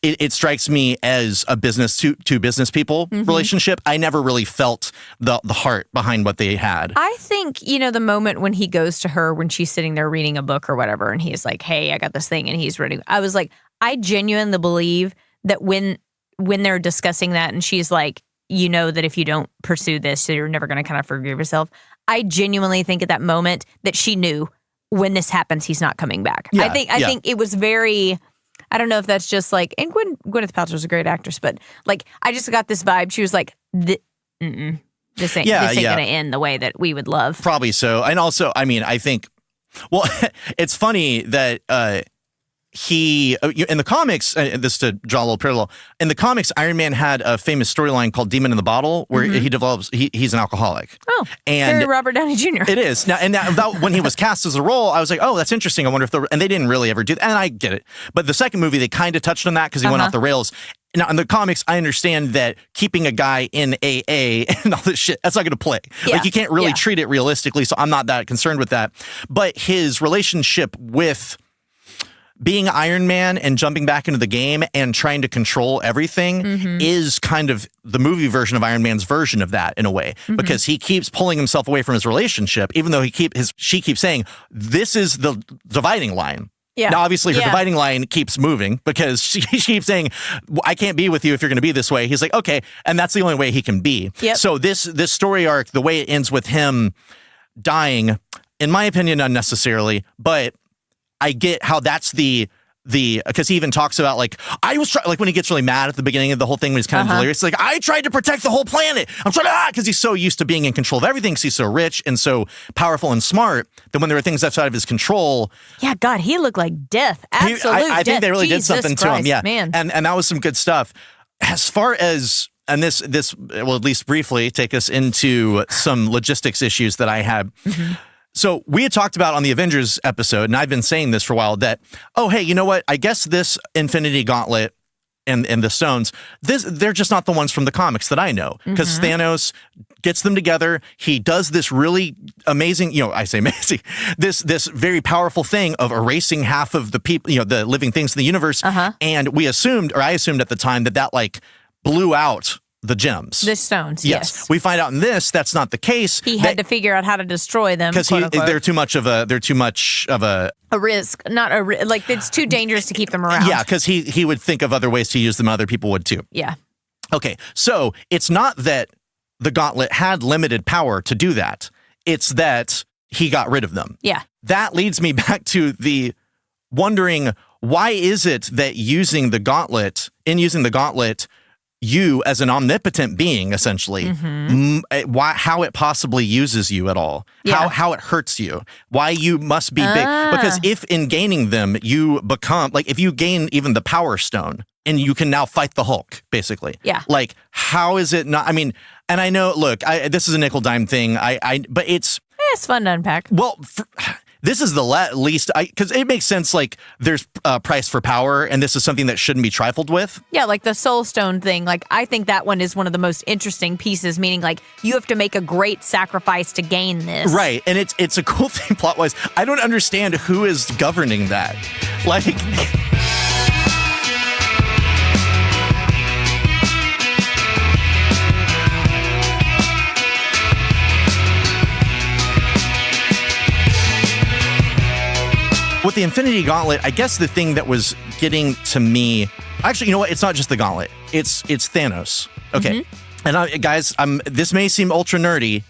it strikes me as a business to business people relationship. I never really felt the heart behind what they had. I think, the moment when he goes to her when she's sitting there reading a book or whatever, and he's like, hey, I got this thing, and he's reading. I was like, I genuinely believe that when they're discussing that and she's like, that if you don't pursue this, you're never going to kind of forgive yourself. I genuinely think at that moment that she knew when this happens, he's not coming back. Yeah, I think it was very... I don't know if that's just like, and Gwyneth Paltrow's a great actress, but like, I just got this vibe. She was like, this ain't gonna end the way that we would love. Probably so. And also, I mean, I think, well, it's funny that he, in the comics, this to draw a little parallel, in the comics, Iron Man had a famous storyline called Demon in the Bottle, where he develops, he's an alcoholic. Oh, and very Robert Downey Jr. It is. Now, and that, when he was cast as a role, I was like, oh, that's interesting. I wonder if and they didn't really ever do that. And I get it. But the second movie, they kind of touched on that because he went off the rails. Now, in the comics, I understand that keeping a guy in AA and all this shit, that's not going to play. Yeah. Like, you can't really treat it realistically, so I'm not that concerned with that. But his relationship with being Iron Man and jumping back into the game and trying to control everything is kind of the movie version of Iron Man's version of that in a way, because he keeps pulling himself away from his relationship, even though she keeps saying, this is the dividing line. Yeah. Now, obviously, her dividing line keeps moving because she keeps saying, I can't be with you if you're going to be this way. He's like, okay. And that's the only way he can be. Yep. So this story arc, the way it ends with him dying, in my opinion, unnecessarily, but I get how that's because he even talks about like, like when he gets really mad at the beginning of the whole thing when he's kind of delirious, like, I tried to protect the whole planet. I'm trying to, because he's so used to being in control of everything because he's so rich and so powerful and smart that when there were things outside of his control. Yeah, God, he looked like death. Absolute I think they really did something to him. Yeah. Man. And that was some good stuff. As far as, and this will at least briefly take us into some logistics issues that I had. So we had talked about on the Avengers episode, and I've been saying this for a while, that, oh, hey, you know what? I guess this Infinity Gauntlet and the stones, they're just not the ones from the comics that I know. Because Thanos gets them together. He does this really amazing, I say amazing, this very powerful thing of erasing half of the people, the living things in the universe. And I assumed at the time that like blew out the gems. The stones, yes. We find out in this, that's not the case. He had to figure out how to destroy them. Because they're too much of a risk. Like, it's too dangerous to keep them around. Yeah, because he would think of other ways to use them, other people would too. Yeah. Okay, so it's not that the gauntlet had limited power to do that. It's that he got rid of them. Yeah. That leads me back to the wondering, why is it that using the gauntlet, you as an omnipotent being, essentially, how it possibly uses you at all, how it hurts you, why you must be big. Because if in gaining them, you become, like, if you gain even the Power Stone and you can now fight the Hulk, basically. Yeah. Like, how is it not, I mean, and I know, look, this is a nickel dime thing, but it's fun to unpack. Well, this is the least, because it makes sense, like, there's a price for power, and this is something that shouldn't be trifled with. Yeah, like the Soul Stone thing, like, I think that one is one of the most interesting pieces, meaning, like, you have to make a great sacrifice to gain this. Right, and it's a cool thing plot-wise. I don't understand who is governing that. Like... With the Infinity Gauntlet, I guess the thing that was getting to me, actually, you know what? It's not just the gauntlet. It's Thanos. Okay. And guys, this may seem ultra nerdy.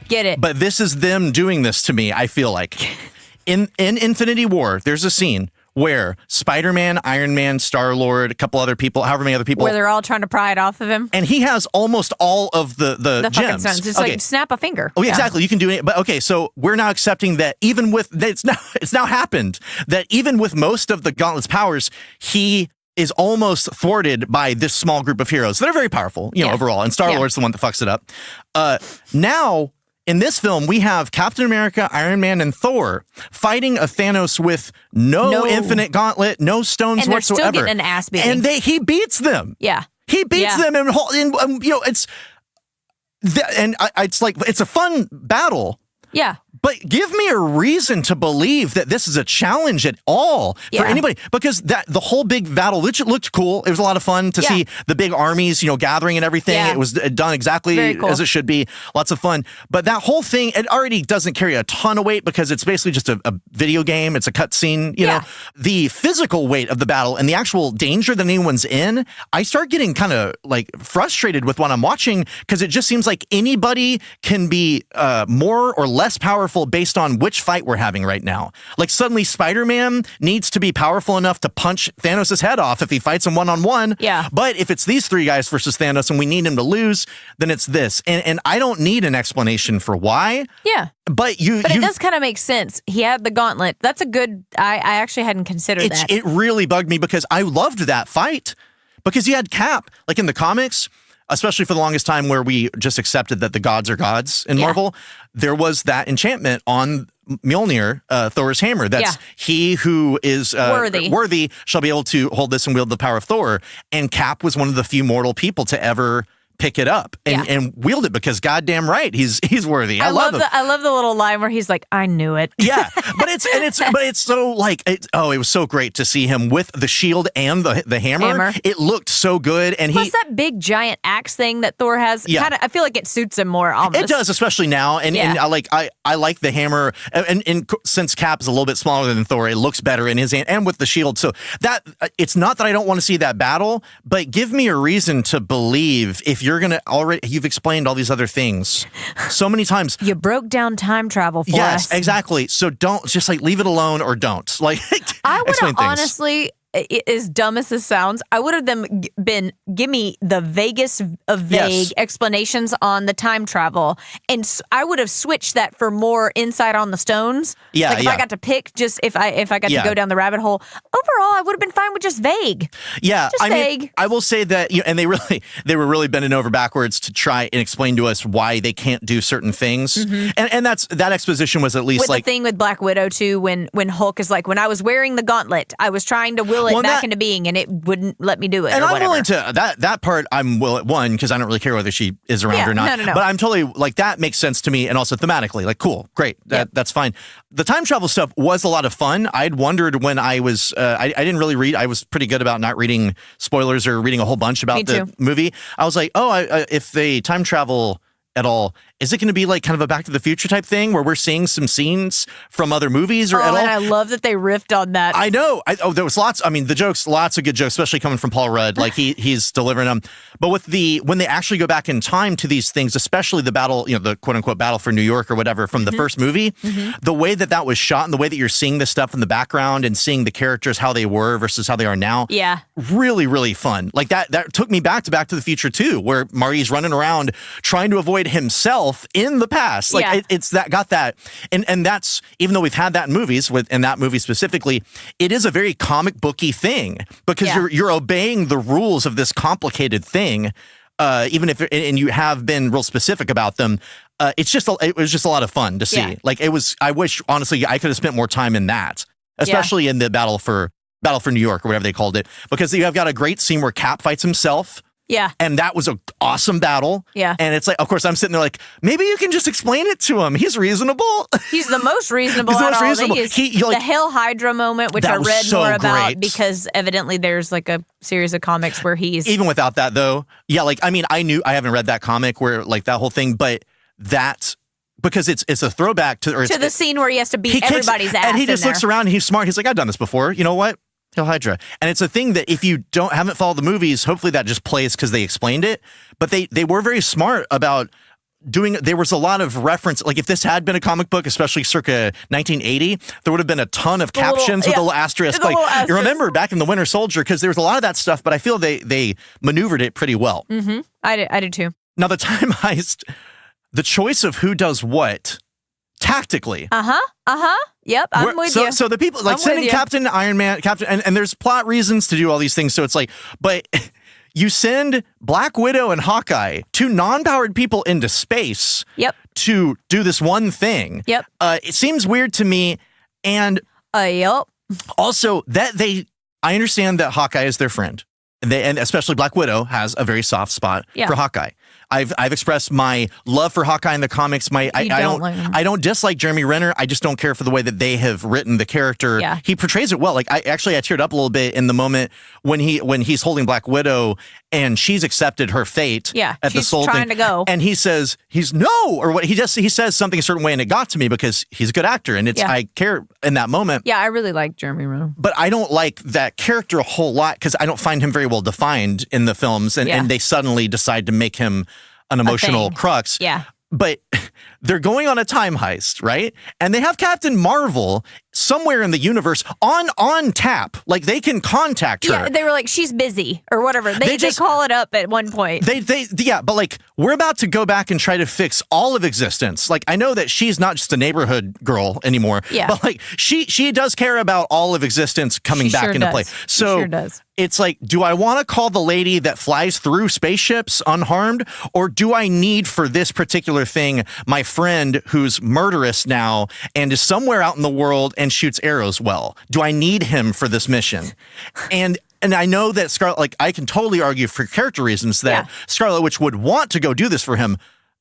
Get it. But this is them doing this to me, I feel like. In Infinity War, there's a scene where Spider-Man, Iron Man, Star-Lord, a couple other people, however many other people. Where they're all trying to pry it off of him. And he has almost all of the gems. Stones. It's like snap a finger. Oh, yeah, exactly. You can do it. But okay, so we're now accepting that even with, it's now happened, that even with most of the Gauntlet's powers, he is almost thwarted by this small group of heroes. They're very powerful, overall. And Star-Lord's the one that fucks it up. Now, in this film, we have Captain America, Iron Man, and Thor fighting a Thanos with no infinite gauntlet, no stones and they're whatsoever. Still getting an ass beating. And he beats them. Yeah. He beats them, and it's like, it's a fun battle. Yeah. But give me a reason to believe that this is a challenge at all for anybody, because the whole big battle, which looked cool. It was a lot of fun to see the big armies, gathering and everything. It was done exactly as it should be. Lots of fun. But that whole thing, it already doesn't carry a ton of weight because it's basically just a video game. It's a cutscene. You know, the physical weight of the battle and the actual danger that anyone's in, I start getting kind of like frustrated with what I'm watching, because it just seems like anybody can be more or less powerful based on which fight we're having right now. Like suddenly Spider-Man needs to be powerful enough to punch Thanos' head off if he fights him one-on-one. Yeah. But if it's these three guys versus Thanos and we need him to lose, then it's this. And I don't need an explanation for why. Yeah. But it does kind of make sense. He had the gauntlet. That's a good, I actually hadn't considered that. It really bugged me because I loved that fight. Because you had Cap, like in the comics, especially for the longest time where we just accepted that the gods are gods in Marvel, there was that enchantment on Mjolnir, Thor's hammer. That's he who is worthy shall be able to hold this and wield the power of Thor. And Cap was one of the few mortal people to ever pick it up and wield it, because goddamn right, he's worthy. I love him. I love the little line where he's like, I knew it. Yeah, but it's so like it was so great to see him with the shield and the hammer. It looked so good, and plus that big giant axe thing that Thor has. Kinda, I feel like it suits him more. Almost. It does, especially now. And I like the hammer, and since Cap is a little bit smaller than Thor, it looks better in his hand and with the shield. So that it's not that I don't want to see that battle, but give me a reason to believe if you're gonna you've explained all these other things so many times. You broke down time travel for us. Yes, exactly. So don't just like leave it alone or don't. Like I would have honestly, as dumb as this sounds, I would have been give me the vaguest of vague explanations on the time travel, and I would have switched that for more insight on the stones. Yeah, like if I got to pick, just if I got to go down the rabbit hole. Overall, I would have been fine with just vague. Yeah, just vague. Mean, I will say that and they were really bending over backwards to try and explain to us why they can't do certain things, and that exposition was at least with like the thing with Black Widow too, when Hulk is like, when I was wearing the gauntlet, I was trying to will it back into being, and it wouldn't let me do it. And or I'm whatever. willing to that part. I'm one, because I don't really care whether she is around or not. No. But I'm totally like, that makes sense to me, and also thematically, like, cool, great, that's fine. The time travel stuff was a lot of fun. I'd wondered when I was I didn't really read. I was pretty good about not reading spoilers or reading a whole bunch about the movie. I was like, if they time travel at all, is it going to be like kind of a Back to the Future type thing where we're seeing some scenes from other movies or at all? And I love that they riffed on that. I know. There was lots. I mean, lots of good jokes, especially coming from Paul Rudd. Like he's delivering them. But when they actually go back in time to these things, especially the battle, the quote unquote battle for New York or whatever from the first movie, the way that was shot and the way that you're seeing this stuff in the background and seeing the characters, how they were versus how they are now. Yeah. Really, really fun. Like that took me back to the Future too, where Marty's running around trying to avoid himself in the past. Like it's that got that. And that's, even though we've had that in movies, in that movie specifically, it is a very comic booky thing, because you're obeying the rules of this complicated thing. Even if and you have been real specific about them, it was just a lot of fun to see. Yeah. Like I wish honestly I could have spent more time in that, especially in the battle for New York or whatever they called it, because you have got a great scene where Cap fights himself. Yeah. And that was an awesome battle. Yeah. And it's like, of course, I'm sitting there like, maybe you can just explain it to him. He's reasonable. He's the most reasonable. He's the most reasonable. The Hail Hydra moment, which I read more about, because evidently there's like a series of comics where he's... Even without that, though, I haven't read that comic where like that whole thing, but that... Because it's a throwback to the scene where he has to beat everybody's ass. And he just looks around and he's smart. He's like, I've done this before. You know what? Hail Hydra. And it's a thing that if you haven't followed the movies, hopefully that just plays because they explained it. But they were very smart about doing, there was a lot of reference. Like if this had been a comic book, especially circa 1980, there would have been a ton of captions with a little asterisk. Like you remember back in the Winter Soldier, because there was a lot of that stuff, but I feel they maneuvered it pretty well. Mm-hmm. I did too. Now the time heist, the choice of who does what tactically. Yep, I'm with you. So the people, like sending Captain Iron Man, and there's plot reasons to do all these things. So it's like, but you send Black Widow and Hawkeye, two non-powered people into space. Yep. To do this one thing. Yep. It seems weird to me, and yep. Also I understand that Hawkeye is their friend. And especially Black Widow has a very soft spot for Hawkeye. I've expressed my love for Hawkeye in the comics. I don't dislike Jeremy Renner. I just don't care for the way that they have written the character. Yeah. He portrays it well. Like I teared up a little bit in the moment when he's holding Black Widow and she's accepted her fate. Yeah, at the she's soul trying thing. to go, and he says he's no, or what he says something a certain way, and it got to me because he's a good actor, and I care in that moment. Yeah, I really like Jeremy Renner, but I don't like that character a whole lot because I don't find him very well defined in the films, and they suddenly decide to make him an emotional crux. Yeah. But they're going on a time heist, right? And they have Captain Marvel somewhere in the universe on tap. Like, they can contact her. Yeah, they were like, she's busy or whatever. They call it up at one point. But like, we're about to go back and try to fix all of existence. Like, I know that she's not just a neighborhood girl anymore. Yeah. But like, she does care about all of existence coming back into play. So she sure does. It's like, do I want to call the lady that flies through spaceships unharmed? Or do I need for this particular thing my friend who's murderous now and is somewhere out in the world and shoots arrows well? Do I need him for this mission? And I know that Scarlet, like, I can totally argue for character reasons that Scarlet Witch would want to go do this for him.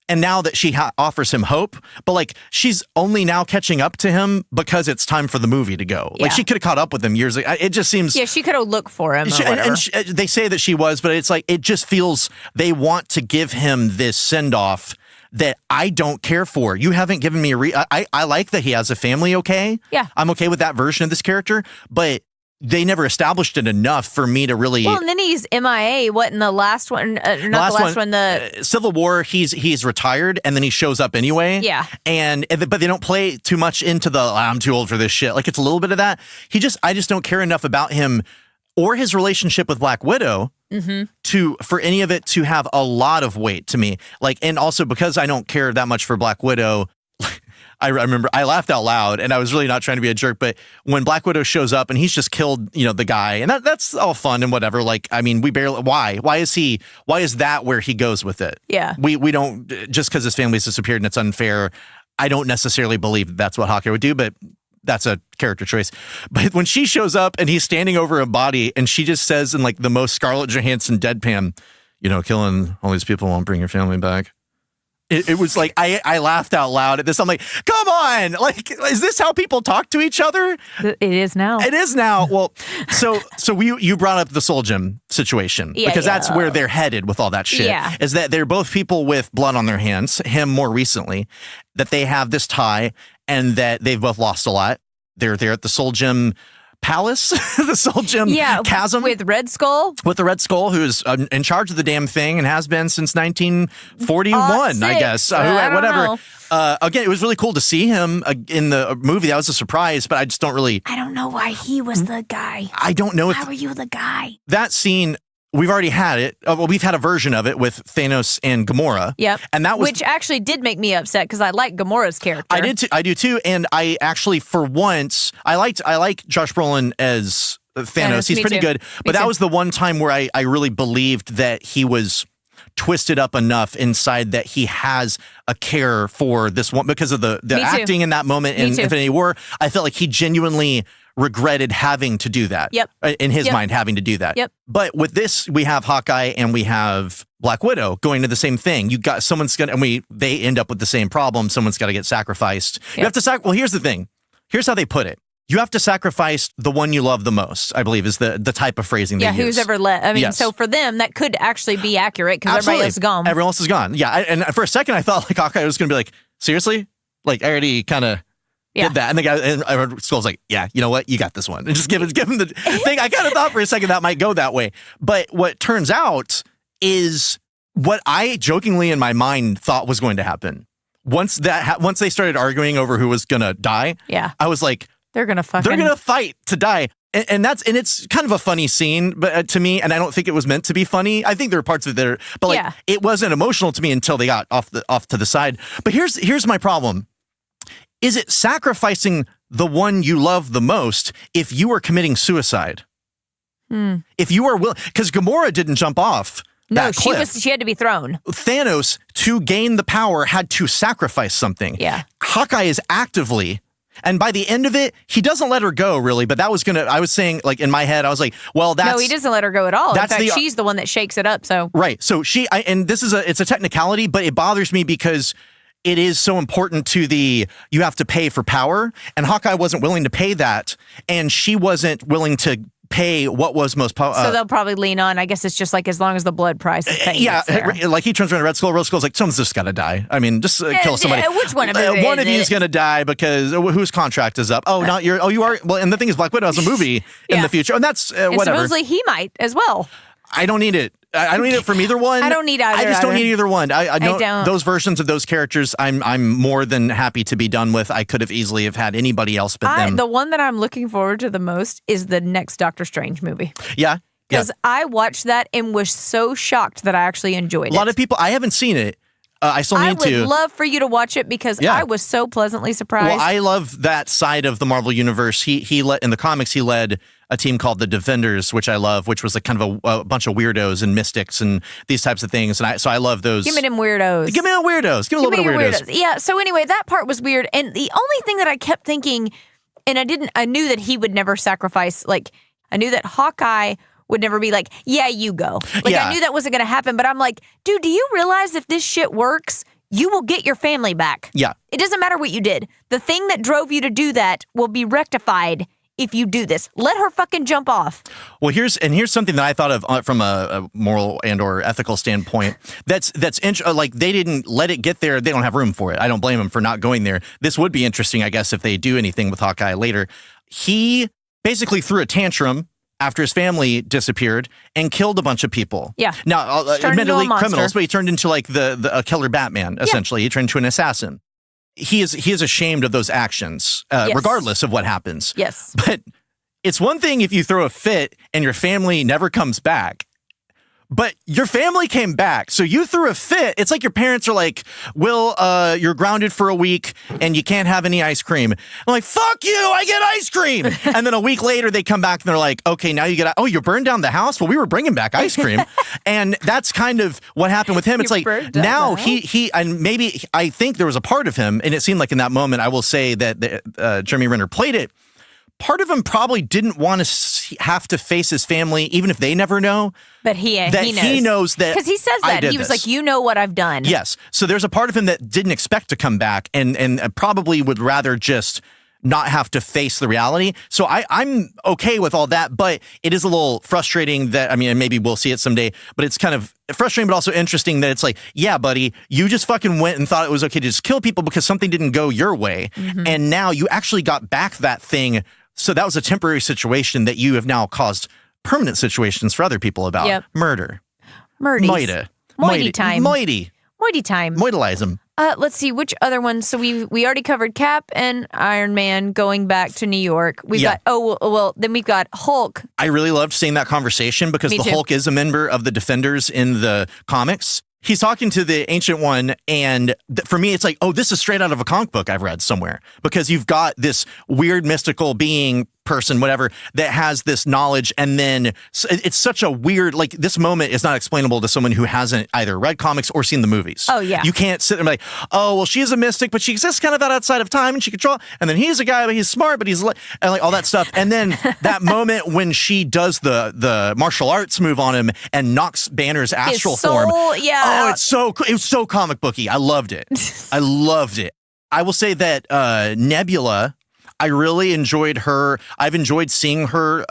And now that she offers him hope, but like, she's only now catching up to him because it's time for the movie to go. Like, she could have caught up with him years ago. It just seems... Yeah, she could have looked for him or whatever. And they say that she was, but it's like, it just feels they want to give him this send-off that I don't care for. You haven't given me I like that he has a family, okay? Yeah. I'm okay with that version of this character, but they never established it enough for me to really... Well, and then he's MIA. What, in the last one? The Civil War, he's retired, and then he shows up anyway. Yeah. But they don't play too much into the, I'm too old for this shit. Like, it's a little bit of that. I just don't care enough about him or his relationship with Black Widow for any of it to have a lot of weight to me. Like, and also because I don't care that much for Black Widow, I remember I laughed out loud, and I was really not trying to be a jerk, but when Black Widow shows up and he's just killed, the guy, and that's all fun and whatever. Like, I mean, why is that where he goes with it? Yeah. We don't, just because his family's disappeared and it's unfair. I don't necessarily believe that's what Hawkeye would do, but that's a character choice. But when she shows up and he's standing over a body and she just says in like the most Scarlett Johansson deadpan, killing all these people won't bring your family back. It was like, I laughed out loud at this. I'm like, come on. Like, is this how people talk to each other? It is now. It is now. Well, so you brought up the Soul Gem situation because that's where they're headed with all that shit. Yeah. Is that they're both people with blood on their hands, him more recently, that they have this tie and that they've both lost a lot. They're there at the Soul Gem Palace, the Soul Gem Chasm. With Red Skull? With the Red Skull, who's in charge of the damn thing and has been since 1941, I guess. Whatever. Again, it was really cool to see him in the movie. That was a surprise, but I just don't really... I don't know why he was the guy. I don't know. Why were you the guy? That scene... We've already had it. Well, we've had a version of it with Thanos and Gamora. Yep. And that was... Which actually did make me upset because I like Gamora's character. I do too. And I actually, for once, I like Josh Brolin as Thanos. He's pretty good. But that was the one time where I really believed that he was twisted up enough inside that he has a care for this one because of the acting in that moment in Infinity War. I felt like he genuinely regretted having to do that. Yep. In his mind, having to do that. Yep. But with this, we have Hawkeye and we have Black Widow going to the same thing. You got someone's gonna, they end up with the same problem. Someone's got to get sacrificed. Yep. You have to well, here's the thing. Here's how they put it. You have to sacrifice the one you love the most, I believe, is the type of phrasing they use. Yeah, who's ever let. I mean, so for them, that could actually be accurate because everybody else is gone. Everyone else is gone. Yeah, and for a second, I thought like Hawkeye was going to be like, seriously? Like, I already kind of did that. And the guy, and Skull's like, yeah, you know what? You got this one. And just give him the thing. I kind of thought for a second that might go that way. But what turns out is what I jokingly in my mind thought was going to happen. Once they started arguing over who was going to die, I was like, they're gonna fight to die, and it's kind of a funny scene, but to me, and I don't think it was meant to be funny. I think there were parts of it there, but like it wasn't emotional to me until they got off to the side. But here's my problem: is it sacrificing the one you love the most if you are committing suicide? If you are willing, because Gamora didn't jump off. No, she had to be thrown. Thanos, to gain the power, had to sacrifice something. Yeah, Hawkeye is actively. And by the end of it, he doesn't let her go, really. But I was saying, like, in my head, I was like, well, that's... No, he doesn't let her go at all. In That's fact, she's the one that shakes it up, so... Right. So and this is it's a technicality, but it bothers me because it is so important to you have to pay for power. And Hawkeye wasn't willing to pay that. And she wasn't willing to pay what was most powerful. So they'll probably lean on, I guess it's just like as long as the blood price is paying. Yeah, like he turns around to Red Skull's like, someone's just got to die. I mean, just kill somebody. Which one of you? One of you is going to die because whose contract is up? Oh, not your. Oh, you are. Well, and the thing is, Black Widow has a movie in the future, and that's and whatever. Supposedly he might as well. I don't need it. I don't need it from either one. I don't need either. I just don't need either one. I know don't. Those versions of those characters, I'm more than happy to be done with. I could have easily have had anybody else but them. The one that I'm looking forward to the most is the next Doctor Strange movie. Yeah. Because I watched that and was so shocked that I actually enjoyed it. A lot of people, I haven't seen it. I still need to. I would love for you to watch it because I was so pleasantly surprised. Well, I love that side of the Marvel Universe. He led in the comics. He led a team called the Defenders, which I love, which was like kind of a bunch of weirdos and mystics and these types of things. And I love those. Give me them weirdos. Give me the weirdos. Give me a little bit of weirdos. Yeah. So anyway, that part was weird. And the only thing that I kept thinking, and I knew that he would never sacrifice. Like I knew that Hawkeye would never be like, yeah, you go. Like I knew that wasn't going to happen. But I'm like, dude, do you realize if this shit works, you will get your family back? Yeah. It doesn't matter what you did. The thing that drove you to do that will be rectified if you do this. Let her fucking jump off. Well, here's something that I thought of from a moral and or ethical standpoint. That's like they didn't let it get there. They don't have room for it. I don't blame them for not going there. This would be interesting, I guess, if they do anything with Hawkeye later. He basically threw a tantrum after his family disappeared and killed a bunch of people. Yeah. Now, admittedly criminals, but he turned into like a killer Batman, essentially. He turned into an assassin. He is ashamed of those actions, regardless of what happens. Yes. But it's one thing if you throw a fit and your family never comes back. But your family came back, so you threw a fit. It's like your parents are like, Will, you're grounded for a week and you can't have any ice cream. I'm like, fuck you, I get ice cream. And then a week later they come back and they're like, okay, now you get, oh, you burned down the house? Well, we were bringing back ice cream. And that's kind of what happened with him. It's like, now he, and maybe I think there was a part of him, and it seemed like in that moment, I will say that Jeremy Renner played it. Part of him probably didn't want to have to face his family, even if they never know. But he knows that. Because he says that. He was like, you know what I've done. Yes. So there's a part of him that didn't expect to come back and probably would rather just not have to face the reality. So I'm okay with all that, but it is a little frustrating that, I mean, and maybe we'll see it someday, but it's kind of frustrating, but also interesting that it's like, yeah, buddy, you just fucking went and thought it was okay to just kill people because something didn't go your way. Mm-hmm. And now you actually got back that thing. So that was a temporary situation that you have now caused permanent situations for other people about. Yep. Murder. Moiety time. Moiety time. Moidalize them. Let's see, which other ones? So we already covered Cap and Iron Man going back to New York. We've got, then we've got Hulk. I really loved seeing that conversation because Hulk is a member of the Defenders in the comics. He's talking to the Ancient One, and for me, it's like, oh, this is straight out of a comic book I've read somewhere. Because you've got this weird mystical being, person, whatever, that has this knowledge, and then it's such a weird, like, this moment is not explainable to someone who hasn't either read comics or seen the movies. Oh, yeah. You can't sit there and be like, oh, well, she's a mystic, but she exists kind of outside of time, and she controls, and then he's a guy, but he's smart, but he's, and like, all that stuff. And then that moment when she does the martial arts move on him and knocks Banner's astral form. Yeah. Oh, it was so comic booky. I loved it. I loved it. I will say that Nebula, I really enjoyed her. I've enjoyed seeing her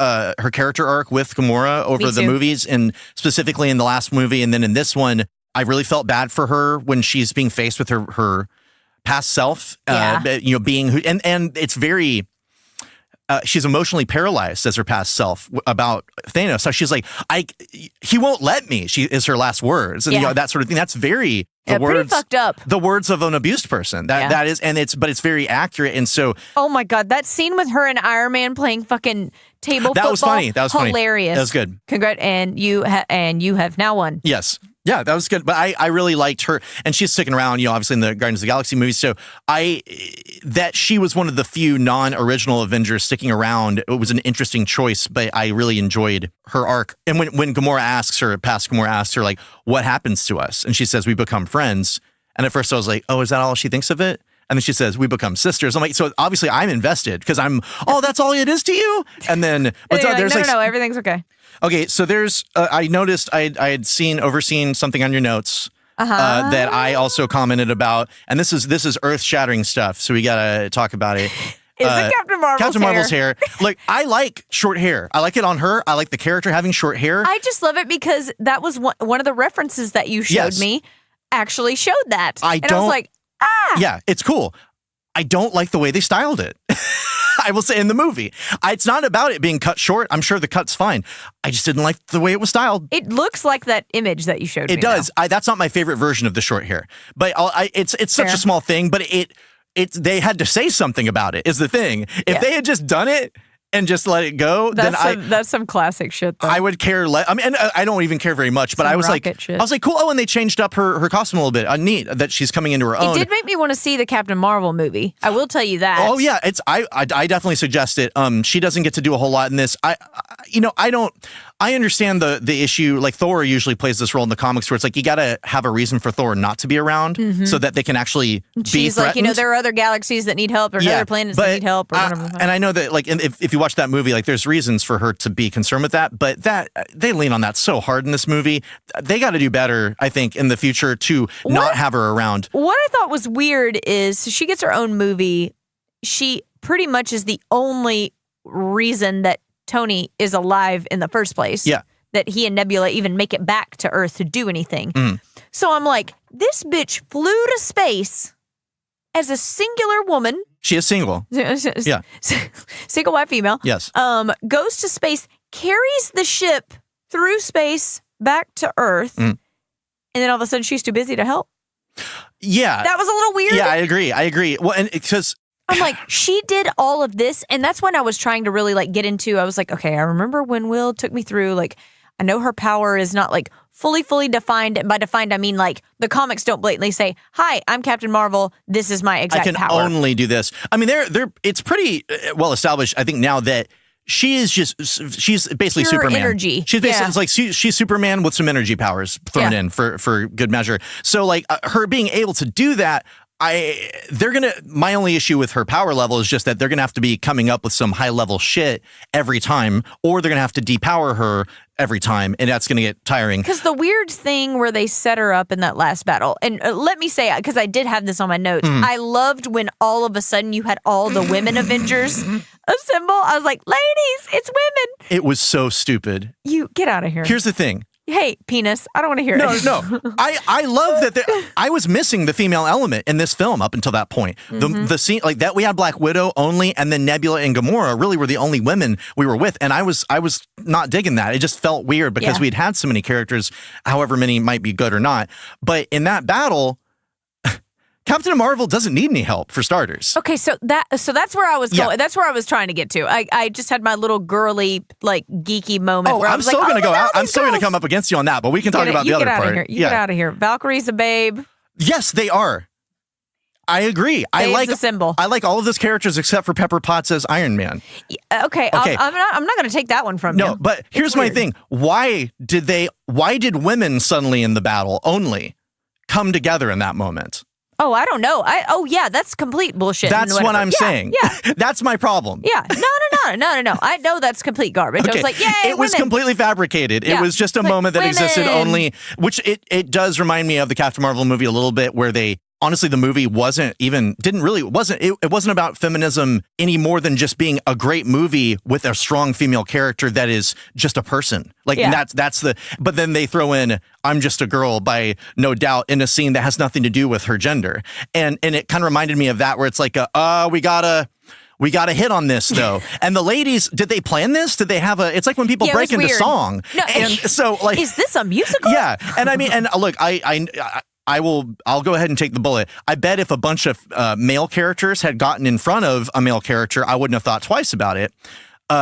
character arc with Gamora over the movies, and specifically in the last movie, and then in this one, I really felt bad for her when she's being faced with her past self. Being who, and it's very. She's emotionally paralyzed as her past self about Thanos. So she's like, he won't let me. She is her last words, and that sort of thing. That's very pretty fucked up. The words of an abused person. That is, and it's very accurate. And so, oh my god, that scene with her and Iron Man playing fucking table football. That was funny. That was hilarious. That was good. Congrats, and you have now won. Yes. Yeah, that was good. But I really liked her, and she's sticking around, obviously in the Guardians of the Galaxy movies. So that she was one of the few non-original Avengers sticking around. It was an interesting choice, but I really enjoyed her arc. And when Gamora asks her, like, what happens to us? And she says, we become friends. And at first I was like, oh, is that all she thinks of it? And then she says, we become sisters. I'm like, so obviously I'm invested because that's all it is to you? And then, but there's no, everything's okay. Okay, so there's, I noticed I had overseen something on your notes that I also commented about. And this is earth-shattering stuff, so we got to talk about it. Is it Captain Marvel's hair? Like, I like short hair. I like it on her. I like the character having short hair. I just love it because that was one of the references that you showed me actually showed that. I was like, Yeah, it's cool. I don't like the way they styled it. I will say in the movie. It's not about it being cut short. I'm sure the cut's fine. I just didn't like the way it was styled. It looks like that image that you showed me. It does. That's not my favorite version of the short hair. But it's such a small thing, but they had to say something about it is the thing. If they had just done it and just let it go, that's some classic shit, though. I would care less. I mean, and I don't even care very much, but I was like, cool. Oh, and they changed up her costume a little bit. Neat that she's coming into her own. It did make me want to see the Captain Marvel movie. I will tell you that. Oh yeah, I definitely suggest it. She doesn't get to do a whole lot in this. I understand the issue. Like Thor usually plays this role in the comics where it's like you got to have a reason for Thor not to be around so that they can actually be She's threatened. like, there are other galaxies that need help or other planets that need help or whatever. And I know that like if you watch that movie, like there's reasons for her to be concerned with that, but they lean on that so hard in this movie. They got to do better, I think, in the future to not have her around. What I thought was weird is she gets her own movie. She pretty much is the only reason that Tony is alive in the first place. Yeah. That he and Nebula even make it back to Earth to do anything. So I'm like, this bitch flew to space as a singular woman. She is single. Yeah. Single white female. Yes. Goes to space, carries the ship through space back to Earth, and then all of a sudden she's too busy to help. Yeah. That was a little weird. Yeah, I agree. Well, and because I'm like, she did all of this, and that's when I was trying to really like get into. I was like, okay, I remember when Will took me through. Like, I know her power is not like fully defined. And by defined, I mean like the comics don't blatantly say, "Hi, I'm Captain Marvel. This is my exact power. I can only do this." I mean, it's pretty well established. I think now that she's basically pure Superman. Energy. She's basically it's like she's Superman with some energy powers thrown in for good measure. So like her being able to do that. My only issue with her power level is just that they're going to have to be coming up with some high level shit every time, or they're going to have to depower her every time, and that's going to get tiring. Because the weird thing where they set her up in that last battle, and let me say, because I did have this on my notes, I loved when all of a sudden you had all the women Avengers assemble. I was like, ladies, it's women. It was so stupid. You get out of here. Here's the thing. Hey, penis, I don't want to hear it. No. I love that I was missing the female element in this film up until that point. The scene like that, we had Black Widow only, and then Nebula and Gamora really were the only women we were with, and I was not digging that. It just felt weird because we'd had so many characters, however many might be good or not. But in that battle, Captain Marvel doesn't need any help for starters. Okay, so that's where I was going. That's where I was trying to get to. I just had my little girly, like geeky moment where I was I'm still like, going to go out. I'm still going to come up against you on that, but we can talk about the other part. You get out of here. Valkyrie's a babe. Yes, they are. I agree. I like a symbol. I like all of those characters except for Pepper Potts as Iron Man. Okay. I'm not going to take that one from you. No, but here's my thing. Why did women suddenly in the battle only come together in that moment? Oh, I don't know. That's complete bullshit. That's what I'm saying. Yeah. That's my problem. Yeah. No. I know that's complete garbage. Okay. I was like, yay, it was completely fabricated. Yeah. It was just a moment that existed only, which it does remind me of the Captain Marvel movie a little bit, where honestly, the movie it wasn't about feminism any more than just being a great movie with a strong female character that is just a person. Like but then they throw in "I'm just a girl" by No Doubt in a scene that has nothing to do with her gender. And it kind of reminded me of that, where it's like, we gotta hit on this though. And the ladies, did they plan this? Did they have it's like when people break into song. No, and so like, is this a musical? Yeah. And I mean, and look, I'll go ahead and take the bullet. I bet if a bunch of male characters had gotten in front of a male character, I wouldn't have thought twice about it.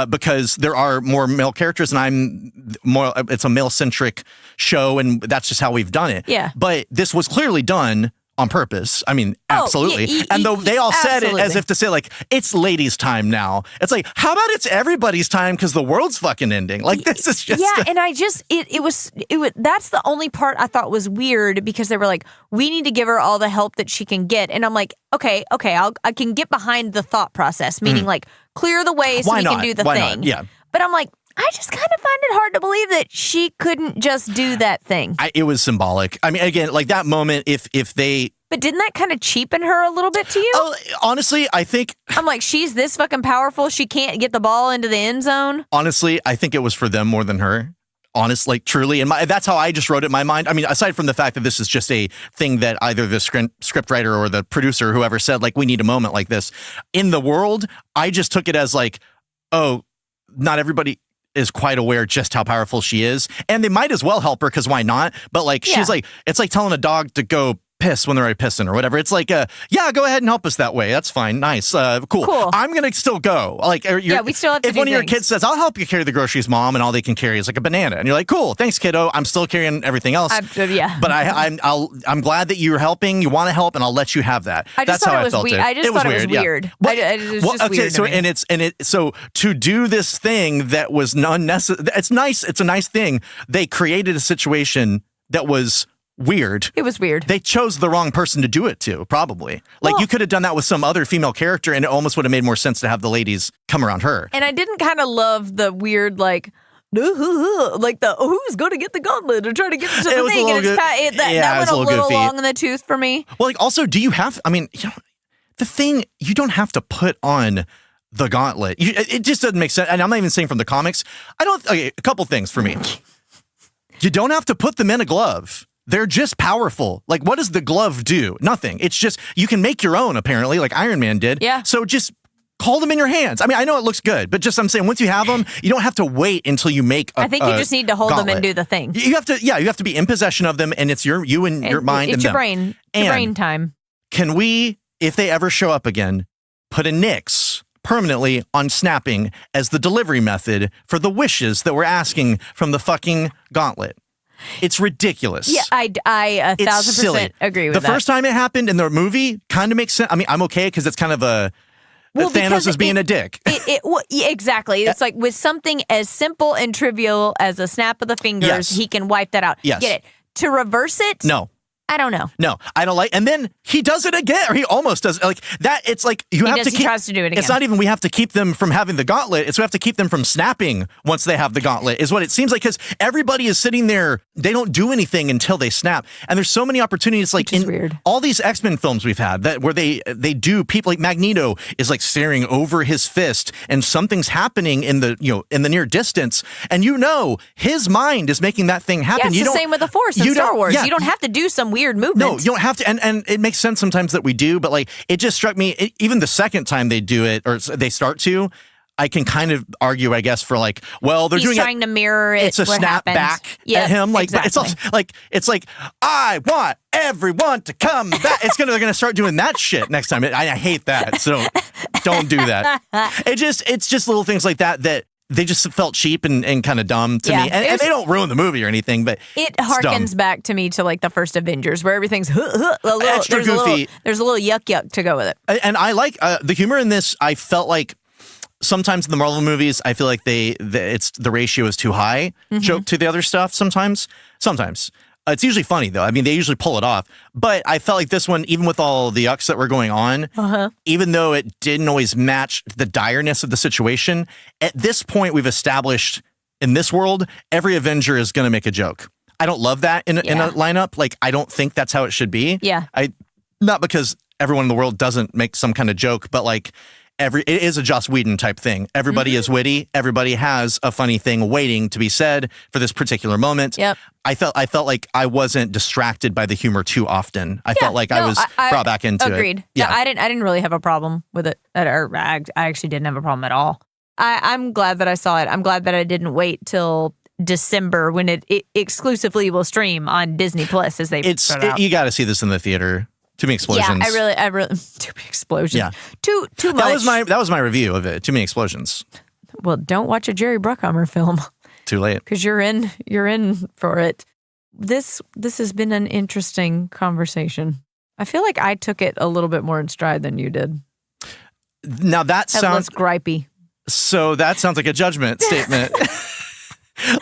Because there are more male characters, and it's a male-centric show, and that's just how we've done it. Yeah. But this was clearly done on purpose. I mean, absolutely. And though they all said it as if to say, like, it's ladies' time now. It's like, how about it's everybody's time because the world's fucking ending? Like, this is just... Yeah, and I just... It was... That's the only part I thought was weird because they were like, we need to give her all the help that she can get. And I'm like, okay, I can get behind the thought process, meaning like, clear the way so we can do the thing. Not? Yeah. But I'm like, I just kind of find it hard to believe that she couldn't just do that thing. It was symbolic. I mean, again, like that moment, if they... But didn't that kind of cheapen her a little bit to you? Oh, honestly, I think... I'm like, she's this fucking powerful, she can't get the ball into the end zone? Honestly, I think it was for them more than her. Honestly, truly. And that's how I just wrote it in my mind. I mean, aside from the fact that this is just a thing that either the scriptwriter or the producer, whoever said, like, we need a moment like this. In the world, I just took it as like, oh, not everybody is quite aware just how powerful she is. And they might as well help her because why not? But like, she's like, it's like telling a dog to go piss when they're already pissing or whatever. It's like, yeah, go ahead and help us that way. That's fine. Nice. Cool. I'm going to still go. Like, we still have to if one of your kids says, I'll help you carry the groceries, Mom, and all they can carry is like a banana. And you're like, cool, thanks, kiddo. I'm still carrying everything else. But I'm glad that you're helping. You want to help, and I'll let you have that. That's how I felt it. I just thought it was weird. It was just weird. So to do this thing that was unnecessary, it's nice. It's a nice thing. They created a situation that was weird. It was weird. They chose the wrong person to do it to, probably. Like, you could have done that with some other female character, and it almost would have made more sense to have the ladies come around her. And I didn't kind of love the weird, like the who's going to get the gauntlet or try to get into the thing. That went a little long in the tooth for me. Well, like, also, do you have, I mean, the thing, you don't have to put on the gauntlet. It just doesn't make sense. And I'm not even saying from the comics. A couple things for me. You don't have to put them in a glove. They're just powerful. Like, what does the glove do? Nothing. It's just, you can make your own, apparently, like Iron Man did. Yeah. So just hold them in your hands. I mean, I know it looks good, but just, I'm saying, once you have them, you don't have to wait until you make I think you just need to hold them and do the thing. You have to be in possession of them, and it's you and your mind and your them. brain. It's your brain time. Can we, if they ever show up again, put a nix permanently on snapping as the delivery method for the wishes that we're asking from the fucking gauntlet? It's ridiculous. Yeah, I 1,000% agree with that. The first time it happened in the movie kind of makes sense. I mean, I'm okay because it's kind of Thanos is being a dick. Exactly. It's like with something as simple and trivial as a snap of the fingers, he can wipe that out. Yes. Get it? To reverse it? No. I don't know. No, I don't like. And then he does it again, or he almost does. Like that, it's like he tries to do it again. It's not even we have to keep them from having the gauntlet. It's we have to keep them from snapping once they have the gauntlet. Is what it seems like because everybody is sitting there. They don't do anything until they snap. And there's so many opportunities, like in weird. All these X-Men films we've had where they do people like Magneto is like staring over his fist, and something's happening in the near distance, and his mind is making that thing happen. Yeah, it's the same with the Force in Star Wars. You don't have to do some weird movement. No, you don't have to, and it makes sense sometimes that we do, but like it just struck me, even the second time they do it, or they start to, I can kind of argue, I guess, for like, well, He's trying to mirror it. It's a snap back at him, like, exactly. But it's like I want everyone to come back. They're gonna start doing that shit next time. I hate that, so don't do that. It's just little things like that they just felt cheap and kind of dumb to me. And they don't ruin the movie or anything, but it harkens back to me to like the first Avengers where everything's extra goofy. There's a little yuck to go with it. And I like the humor in this. I felt like sometimes in the Marvel movies, I feel like the ratio is too high joke to the other stuff sometimes. It's usually funny, though. I mean, they usually pull it off. But I felt like this one, even with all the yucks that were going on, even though it didn't always match the direness of the situation, at this point, we've established in this world, every Avenger is going to make a joke. I don't love that in a lineup. Like, I don't think that's how it should be. Yeah. Not because everyone in the world doesn't make some kind of joke, but like, it is a Joss Whedon type thing. Everybody is witty. Everybody has a funny thing waiting to be said for this particular moment. Yep. I felt like I wasn't distracted by the humor too often. I felt like I was brought back into it. Agreed. Yeah, I didn't really have a problem with it. I actually didn't have a problem at all. I'm glad that I saw it. I'm glad that I didn't wait till December when it exclusively will stream on Disney Plus as they put it out. You got to see this in the theater. Too many explosions. Yeah, I really too many explosions. Yeah. Too much. That was my review of it. Too many explosions. Well, don't watch a Jerry Bruckheimer film. Too late. Because you're in for it. This has been an interesting conversation. I feel like I took it a little bit more in stride than you did. Now that sounds gripey. So that sounds like a judgment statement.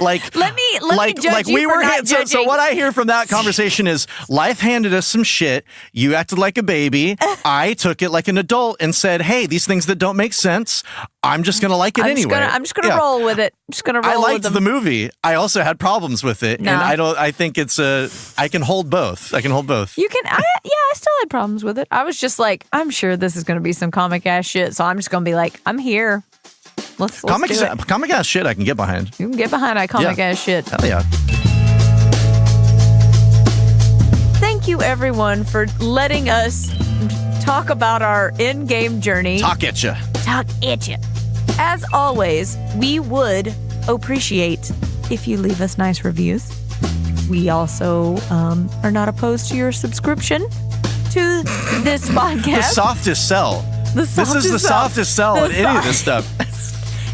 Like, let me judge you we for were not judging. So what I hear from that conversation is life handed us some shit. You acted like a baby. I took it like an adult and said, hey, these things that don't make sense, I'm just going to like it anyway. I'm just gonna roll with it. I liked the movie. I also had problems with it. No. And I think it's I can hold both. You can, I still had problems with it. I was just like, I'm sure this is going to be some comic ass shit. So I'm just going to be like, I'm here. Let's comic do it. Comic ass shit I can get behind. You can get behind comic ass shit. Hell yeah. Thank you everyone for letting us talk about our Endgame journey. Talk at you. As always, we would appreciate if you leave us nice reviews. We also are not opposed to your subscription to this podcast. The softest sell. This is the softest sell in any of this stuff.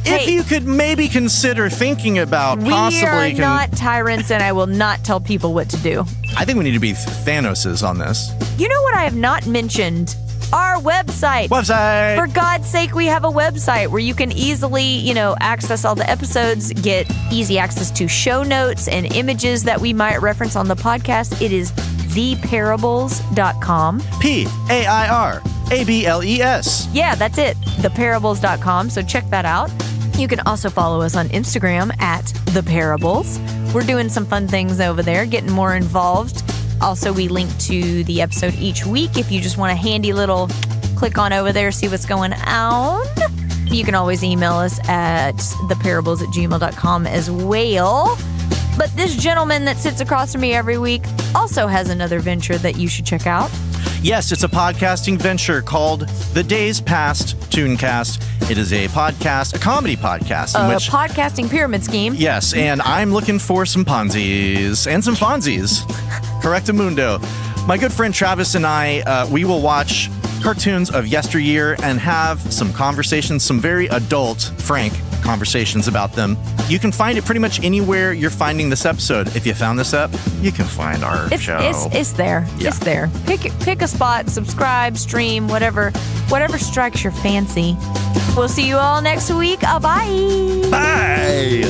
If you could maybe consider thinking about possibly... We are not tyrants, and I will not tell people what to do. I think we need to be Thanoses on this. You know what I have not mentioned? Our website. For God's sake, we have a website where you can easily, access all the episodes, get easy access to show notes and images that we might reference on the podcast. It is thepairables.com. Pairables. Yeah, that's it. Thepairables.com. So check that out. You can also follow us on Instagram at @theparables. We're doing some fun things over there, getting more involved. Also, we link to the episode each week if you just want a handy little click on over there, see what's going on. You can always email us at theparables@gmail.com as well. But this gentleman that sits across from me every week also has another venture that you should check out. Yes, it's a podcasting venture called The Days Past Tooncast. It is a comedy podcast. A podcasting pyramid scheme. Yes, and I'm looking for some Ponzi's and some Fonzies. Correctamundo. My good friend Travis and I, we will watch cartoons of yesteryear and have some conversations, some very adult, frank conversations about them. You can find it pretty much anywhere you're finding this episode. If you found this up, you can find our show. It's there. Yeah. It's there. Pick a spot, subscribe, stream, whatever strikes your fancy. We'll see you all next week. Bye. Bye.